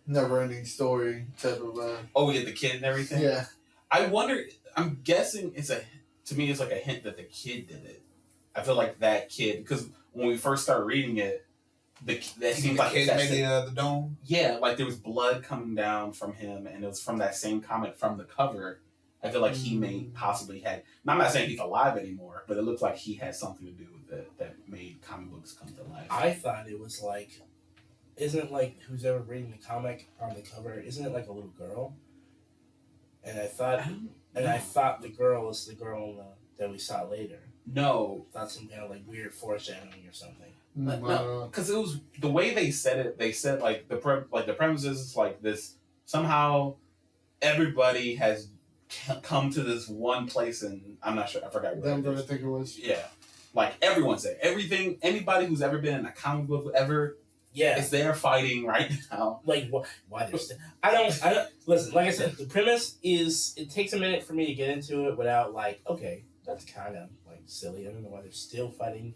never-ending story type of. The kid and everything. Yeah. I wonder. I'm guessing it's like a hint that the kid did it. I feel like that kid, because when we first started reading it, that seems like kid made the dome. Yeah, like there was blood coming down from him, and it was from that same comic from the cover. I feel like he may possibly had. I'm not saying he's alive anymore, but it looks like he had something to do with it that made comic books come to life. I thought it was like, isn't it like who's ever reading the comic on the cover? Isn't it like a little girl? And I thought the girl was the girl that we saw later. No, I thought some kind of like weird foreshadowing or something. No, because it was the way they said it. They said like the premise is like this. Somehow, everybody has come to this one place, and I'm not sure. I forgot what Denver, I think it was. Yeah, like everyone said everything. Anybody who's ever been in a comic book ever Yeah. It's there fighting right now. Like why they're still I don't listen, like I said, the premise is it takes a minute for me to get into it without like, okay, that's kind of like silly. I don't know why they're still fighting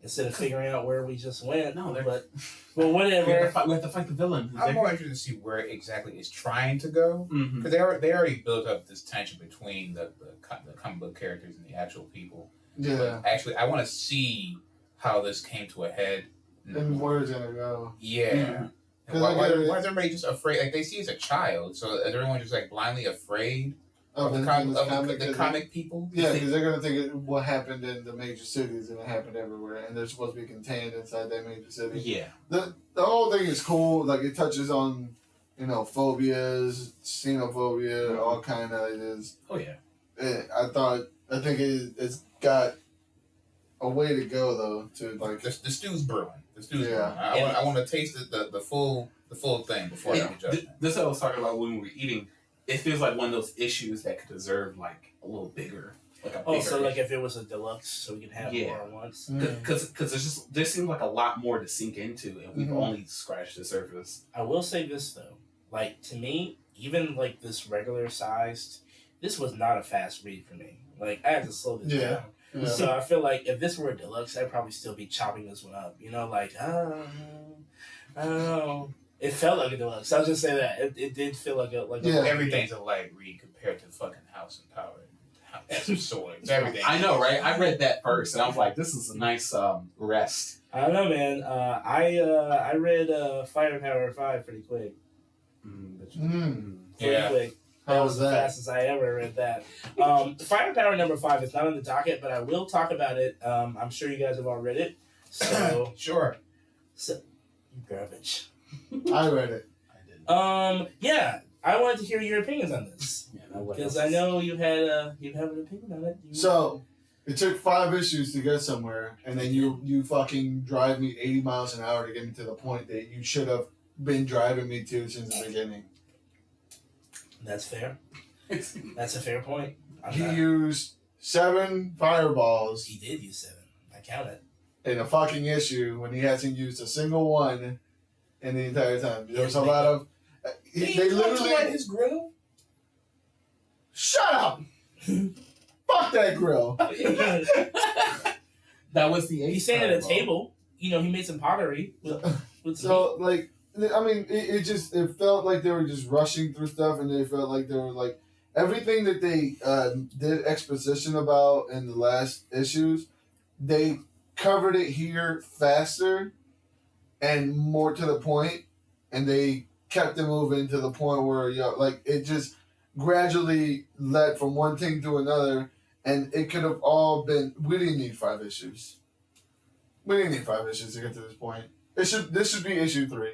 instead of figuring out where we just went. No, but whatever. We have to fight the villain. I'm more interested to see where exactly it's trying to go, Mm-hmm. because they already built up this tension between the comic book characters and the actual people. Yeah. But actually, I want to see how this came to a head. And where it's gonna go. Yeah. Mhm. And why is everybody just afraid? Like, they see as a child, so is everyone just like blindly afraid of the comic people? Yeah, because they're gonna think what happened in the major cities and it happened everywhere, and they're supposed to be contained inside that major city. Yeah. The whole thing is cool. Like, it touches on, phobias, xenophobia, all kind of it is. Oh yeah. I think it's got a way to go though to like. The stew's brewing. The stew's Yeah. brewing. I want to taste the full thing before I make a judgment. This is what I was talking about when we were eating. It feels like one of those issues that could deserve like a little bigger. Like a bigger so like if it was a deluxe, so we can have more at once. Because there seems like a lot more to sink into, and we've only scratched the surface. I will say this though, like to me, even like this regular sized, this was not a fast read for me. Like I had to slow this down. Yeah. So I feel like if this were a deluxe, I'd probably still be chopping this one up. Like I don't know. It felt like a deluxe. I'll just say that it did feel like a Everything's a light read compared to fucking House and Power. House of Swords. Everything. I know, right? I read that first, and I was like, "This is a nice rest." I don't know, man. I read Firepower 5 pretty quick. Yeah. Quick. How was the that? fastest I ever read that. Firepower number 5 is not on the docket, but I will talk about it. I'm sure you guys have all read it. So Sure. So garbage. I read it. I didn't. Yeah. I wanted to hear your opinions on this. Yeah, Because I know you have an opinion on it. So, it took 5 issues to get somewhere, and then you fucking drive me 80 miles an hour to get me to the point that you should have been driving me to since the beginning. That's fair. That's a fair point. He used 7 fireballs He did use 7. I counted. in a fucking issue when he hasn't used a single one in the entire time. There was a lot of... They literally... his grill? Shut up! Fuck that grill. That was the 8th. He sat at a table. He made some pottery with So, like, I mean, it felt like they were just rushing through stuff, and they felt like they were like everything that they did exposition about in the last issues, they covered it here faster and more to the point, and they kept it moving to the point where like it just gradually led from one thing to another, and it could have all been. We didn't need 5 issues. We didn't need 5 issues to get to this point. This should be issue 3.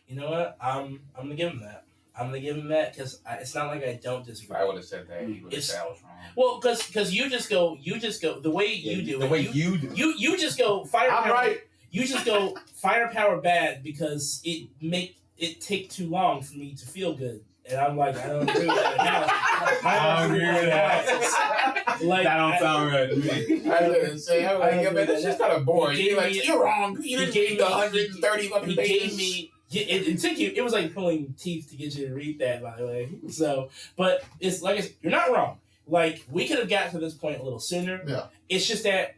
You know what? I'm gonna give him that. I'm gonna give him that because it's not like I don't disagree. If I would have said that, he would have said I was wrong. Well, because you just go the way you do the it. way you do. You just go firepower. I'm right. You just go firepower bad because it take too long for me to feel good, and I'm like I don't agree with that. I don't agree with that. Like That don't sound right to me. I didn't say. I was like, yeah, man, that's just kind of boring. He gave You're like, me- you're wrong. You didn't gave read the me- 130 fucking He pages. gave me. It took you. It was like pulling teeth to get you to read that, by the way. So, but it's like you're not wrong. Like we could have got to this point a little sooner. Yeah. It's just that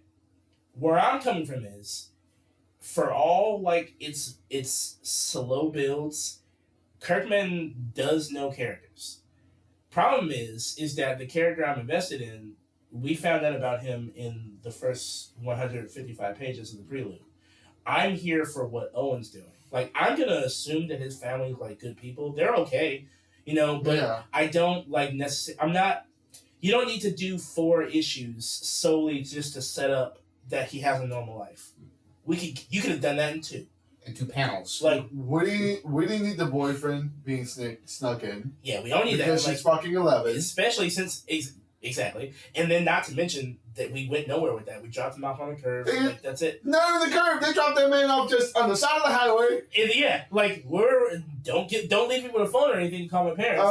where I'm coming from is, for all like it's slow builds, Kirkman does know characters. Problem is that the character I'm invested in, we found out about him in the first 155 pages of the prelude. I'm here for what Owen's doing. Like, I'm going to assume that his family's, like, good people. They're okay, but Yeah. I don't, like, necessarily... I'm not... You don't need to do 4 issues solely just to set up that he has a normal life. You could have done that in 2. In 2 panels. Like, We didn't need the boyfriend being snuck in. yeah, we don't need that. Because Like, she's fucking 11. especially since... Exactly. And then not to mention that we went nowhere with that. We dropped him off on the curve. Yeah. Like, that's it. Not on the curb. They dropped that man off just on the side of the highway. And yeah, like don't leave me with a phone or anything to call my parents.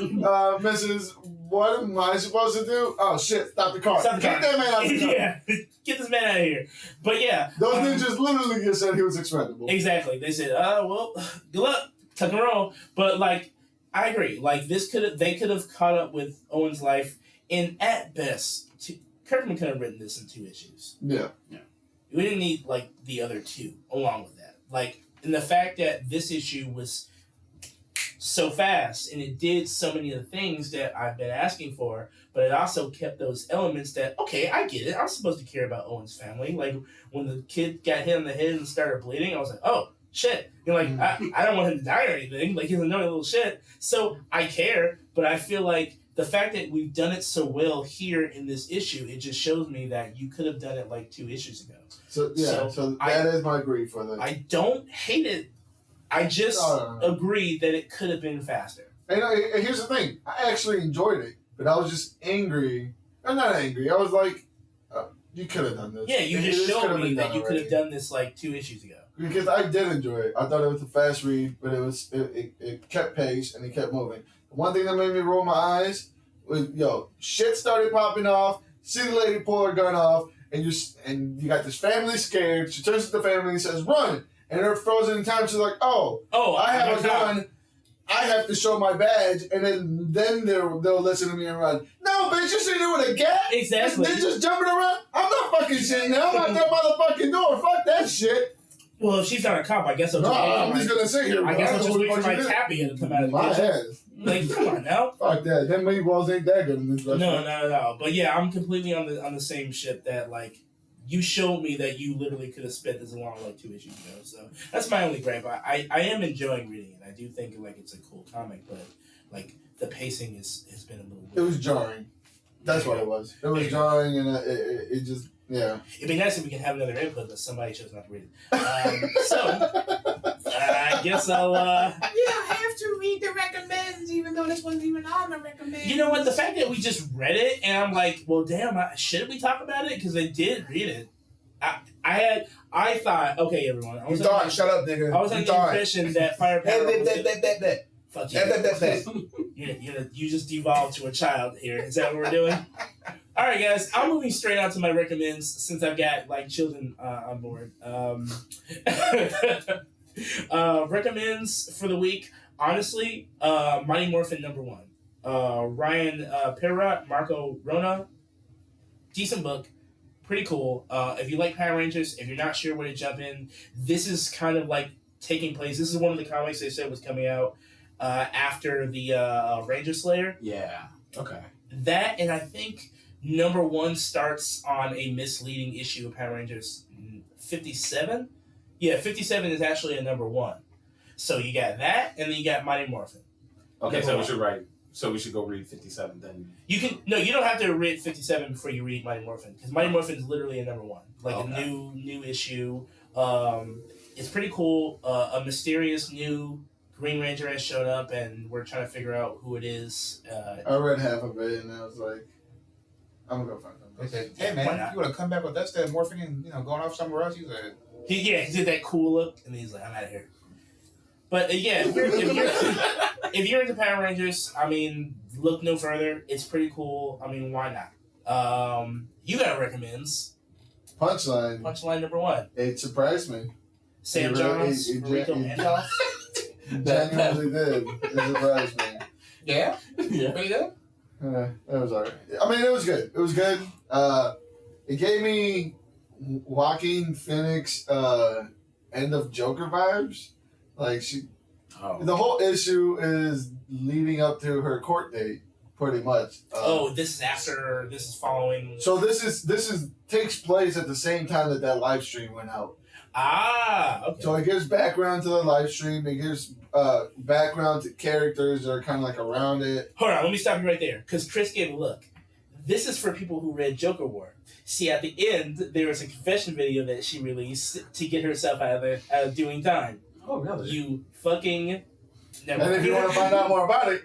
Mrs. what am I supposed to do? Oh shit! Stop the car! Stop the Get car. that man out of the car! Yeah, get this man out of here. But yeah, Those ninjas literally just said he was expendable. exactly. They said, well, good luck, tuck and roll. But like, I agree. Like they could have caught up with Owen's life in at best. Kirkman could have written this in 2 issues. Yeah. We didn't need like the other 2 along with that. Like, and the fact that this issue was so fast and it did so many of the things that I've been asking for, but it also kept those elements that, okay, I get it. I'm supposed to care about Owen's family. Like when the kid got hit on the head and started bleeding, I was like, oh shit. You're like, I don't want him to die or anything. Like he's annoying little shit. So I care, but I feel like the fact that we've done it so well here in this issue, it just shows me that you could have done it like 2 issues ago. So that is my grief for that. I don't hate it. I just agree that it could have been faster. And here's the thing. I actually enjoyed it, but I was just angry. I'm not angry. I was like, you could have done this. Yeah, you just showed me that you could have done this like 2 issues ago. Because I did enjoy it. I thought it was a fast read, but it kept pace and it kept moving. One thing that made me roll my eyes was, shit started popping off. See the lady pull her gun off, and you got this family scared. She turns to the family and says, "Run!" And they're frozen in time. She's like, "Oh, I have a gun. I have to show my badge, and then they'll listen to me and run." No, bitch, you sitting there with a gat? Exactly. They just jumping around. I'm not fucking sitting there. I'm out that motherfucking door. Fuck that shit. Well, if she's not a cop, I guess I'll just I'm just gonna sit here. I guess I'll just wait for my Tappy to come out of the my kitchen. ass. Like, come on now. Fuck that. Them meatballs ain't that good in this restaurant. No. But yeah, I'm completely on the same ship that like you showed me that you literally could have spent this along like 2 issues ago. So that's my only gripe. I am enjoying reading it. I do think like it's a cool comic, but like the pacing has been a little weird. It was jarring. That's what it was. It was jarring, and it just It'd be nice if we could have another input, but somebody chose not to read it. So I guess I'll. I have to read the recommends, even though this wasn't even on the recommends. You know what? The fact that we just read it, and I'm like, well, damn, shouldn't we talk about it? Because I did read it. I thought, okay, everyone. You thought? Shut up, nigga. I was under the impression that firepower. Fuck you. You just devolved to a child here. Is that what we're doing? All right, guys. I'm moving straight on to my recommends since I've got like children on board. Recommends for the week. Honestly, Mighty Morphin #1. Ryan Perrott, Marco Rona. Decent book. Pretty cool. If you like Power Rangers, if you're not sure where to jump in, this is kind of like taking place. This is one of the comics they said was coming out after the Ranger Slayer. Yeah. Okay. That, and I think #1 starts on a misleading issue of Power Rangers 57. Yeah, 57 is actually a #1. So you got that, and then you got Mighty Morphin. Okay, so we should write. So we should go read 57 then. You can you don't have to read 57 before you read Mighty Morphin, because Mighty Morphin is literally a #1, like a new issue. It's pretty cool. A mysterious new Green Ranger has shown up, and we're trying to figure out who it is. I read half of it, and I was like, I'm gonna go find them. They said, "Hey man, you wanna come back with us to morphing and going off somewhere else?" He said, he did that cool look, and then he's like, "I'm out of here." But yeah, if you're into Power Rangers, I mean, look no further. It's pretty cool. I mean, why not? You got recommends. Punchline #1. It surprised me. Sam Jones, Rico Mendoff. Genuinely did. It surprised me. Yeah, pretty good. It was alright. I mean, it was good. It was good. It gave me Joaquin Phoenix end of Joker vibes. Like the whole issue is leading up to her court date, pretty much. This is following. So this is takes place at the same time that live stream went out. Okay. So it gives background to the live stream. It gives background to characters that are kind of like around it. Hold on, let me stop you right there, because Chris gave a look. This is for people who read Joker War. See, at the end, there was a confession video that she released to get herself out of doing time. Oh, really? You fucking... And if you want to find out more about it,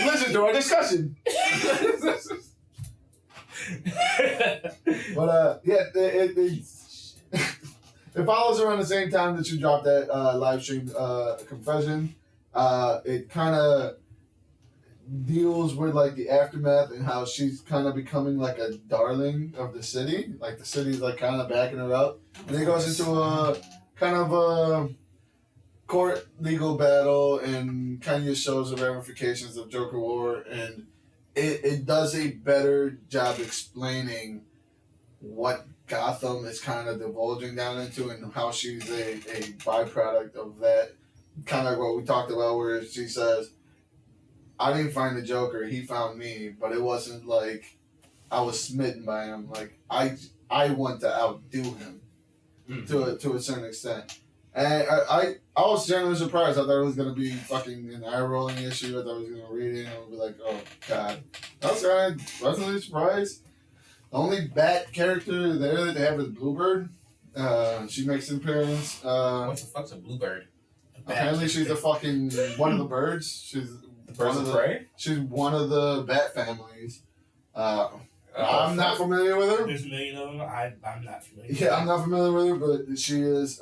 listen to our discussion. But it follows around the same time that you dropped that live stream confession. It kind of deals with like the aftermath and how she's kind of becoming like a darling of the city. Like the city's like kind of backing her up, and it goes into a kind of a court legal battle and kind of shows the ramifications of Joker War, and it does a better job explaining what Gotham is kind of divulging down into and how she's a byproduct of that. Kind of what we talked about, where she says, I didn't find the Joker, he found me, but it wasn't like I was smitten by him. Like I want to outdo him to a certain extent. And I was genuinely surprised. I thought it was gonna be fucking an eye rolling issue. I thought I was gonna read it and I would be like, oh god. I was kind of pleasantly surprised. The only bat character there that they have is Bluebird. She makes an appearance. What the fuck's a bluebird? Apparently she's a fucking one of the birds. She's The birds of prey? She's one of the bat families. I'm not familiar with her. There's a million of them. I'm not familiar. Yeah, I'm not familiar with her, but she is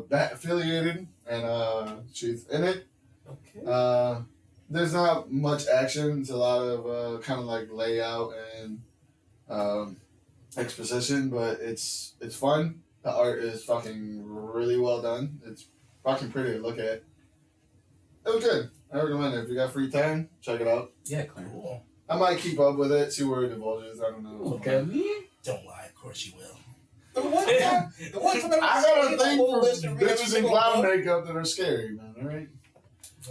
bat affiliated, and she's in it. Okay. There's not much action. It's a lot of kind of like layout and exposition, but it's fun. The art is fucking really well done. It's fucking pretty to look at. It was good. I recommend it. If you got free time, check it out. Yeah, Claire. Cool. I might keep up with it, see where it divulges. I don't know. Okay. Don't lie. Of course you will. The one time I got a thing for list of bitches in clown makeup that are scary, man. All right.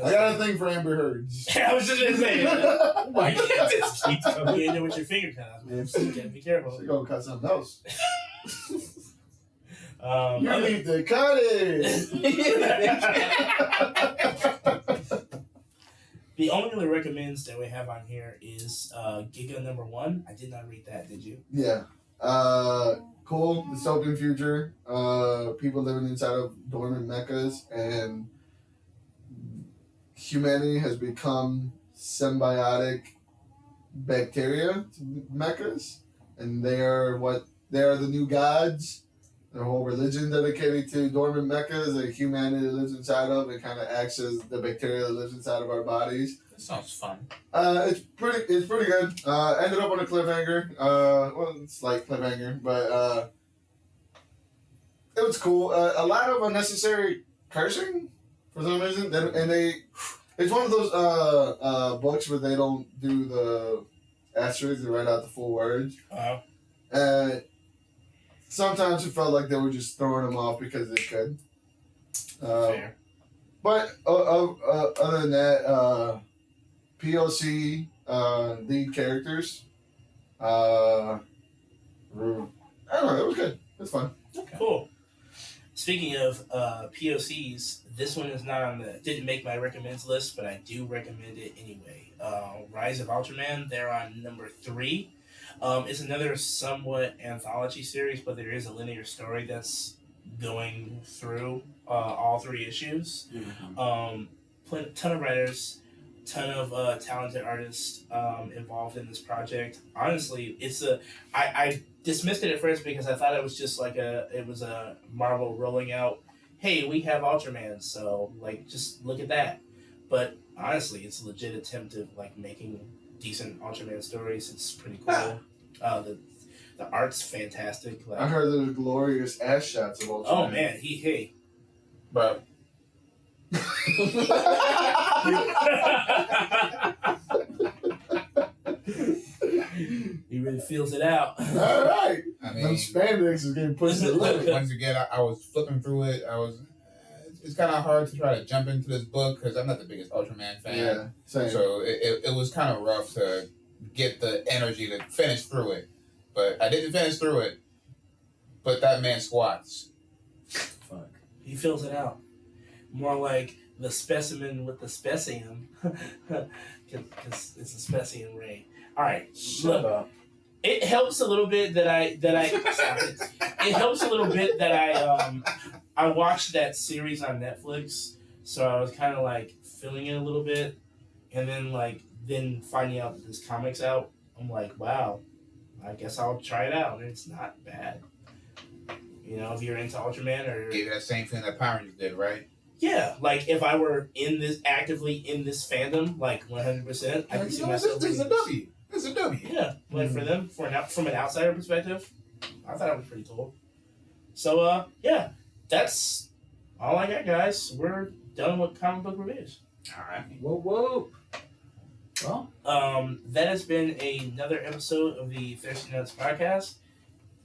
I got a thing for Amber Heards. I was just gonna say. Oh my god! Just keep coming in there with your fingertips, man. So you gotta be careful. She gonna cut something else. You other- need to cut it. The only other recommends that we have on here is Giga #1. I did not read that. Did you? Yeah. Cool. Dystopian future. People living inside of dormant mechas, and humanity has become symbiotic bacteria to mechas, and they are the new gods. Their whole religion dedicated to dormant mechas that humanity lives inside of, and kind of acts as the bacteria that lives inside of our bodies. That sounds fun. It's pretty good. Ended up on a cliffhanger. Well, slight cliffhanger, but it was cool. A lot of unnecessary cursing for some reason, it's one of those books where they don't do the asterisks; they write out the full words. Sometimes it felt like they were just throwing them off because they could. Fair. But other than that, POC lead characters. I don't know. It was good. It was fun. Okay. Cool. Speaking of POCs, this one is not on didn't make my recommends list, but I do recommend it anyway. Rise of Ultraman. They're on number 3. It's another somewhat anthology series, but there is a linear story that's going through all 3 issues. Mm-hmm. Ton of writers, ton of talented artists involved in this project. Honestly, I dismissed it at first because I thought it was just like it was a Marvel rolling out, hey, we have Ultraman, so like just look at that. But honestly, it's a legit attempt of like making decent Ultraman stories. It's pretty cool. The art's fantastic. Like, I heard there's glorious ass shots of Ultraman. oh man, hey. But He really feels it out. All right. I Them mean, spandex is getting pushed to the limit. once again, I was flipping through it. It's kind of hard to try to jump into this book because I'm not the biggest Ultraman fan. Yeah, same. So it was kind of rough to get the energy to finish through it. But I didn't finish through it. But that man squats. Fuck. He fills it out. More like the specimen with the specium. Because it's a specium ray. Alright. Shut up. It helps a little bit that I stop it. It helps a little bit that I watched that series on Netflix, so I was kind of like feeling it a little bit, and then finding out that this comic's out, I'm like, wow, I guess I'll try it out, and it's not bad. You know, if you're into Ultraman or Gave you that same feeling that Power Rangers did, right? Yeah, like if I were actively in this fandom, like 100%, I can see myself. This is a W. This is a W. Yeah, like for them, from an outsider perspective, I thought it was pretty cool. So, yeah, that's all I got, guys. We're done with comic book reviews. All right. Whoa. Well, that has been another episode of the Thirsty Nuts podcast.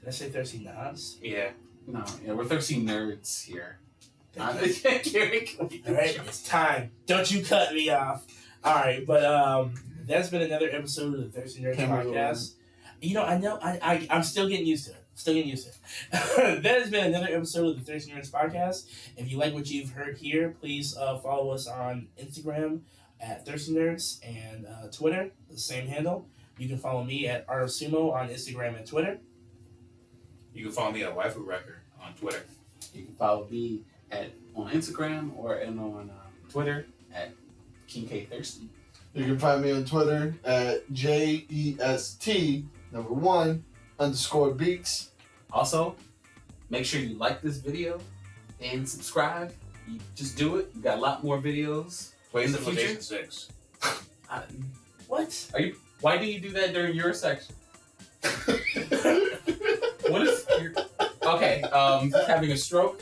Did I say Thirsty Nuts? Yeah. no, yeah, we're thirsty nerds here. All right, it's time. Don't you cut me off. All right, but that's been another episode of the Thirsty Nerds podcast. You know, I'm still getting used to it. That has been another episode of the Thirsty Nerds podcast. If you like what you've heard here, please follow us on Instagram at Thirsty Nerds and Twitter, the same handle. You can follow me at Art of Sumo on Instagram and Twitter. You can follow me at Waifu Record on Twitter. You can follow me on Instagram or on Twitter at King K Thirsty. You can find me on Twitter at JEST1_beats. Also, make sure you like this video and subscribe. You just do it. We got a lot more videos Play in the future. Civilization 6. What? Why do you do that during your section? What is your... Okay, having a stroke?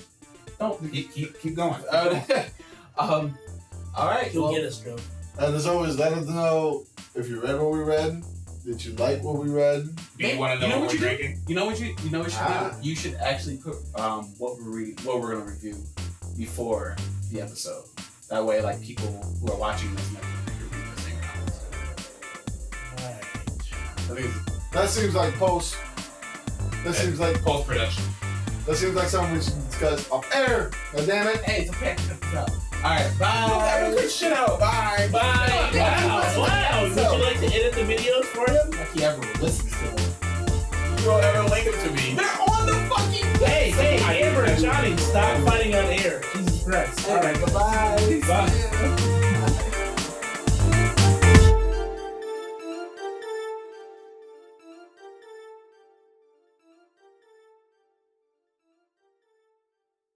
Don't Keep going. all right. He'll get a stroke. And as always, let us know if you read what we read. Did you like what we read? Do you want to know what we're drinking? You know what you should do? You should actually put what we're gonna review before the episode. That way, like people who are watching this might be listening or not. Alright. That seems like post. That seems like Post-production. That seems like something we should discuss off air. God damn it. Hey, it's okay. All right, bye. Have a good shit out. Bye. Bye. Wow. Would you like to edit the videos for him? Like he ever listens to them. You don't ever link them to me. They're on the fucking. Hey, Amber and Johnny, stop fighting on air. Jesus Christ. All right, bye. Bye.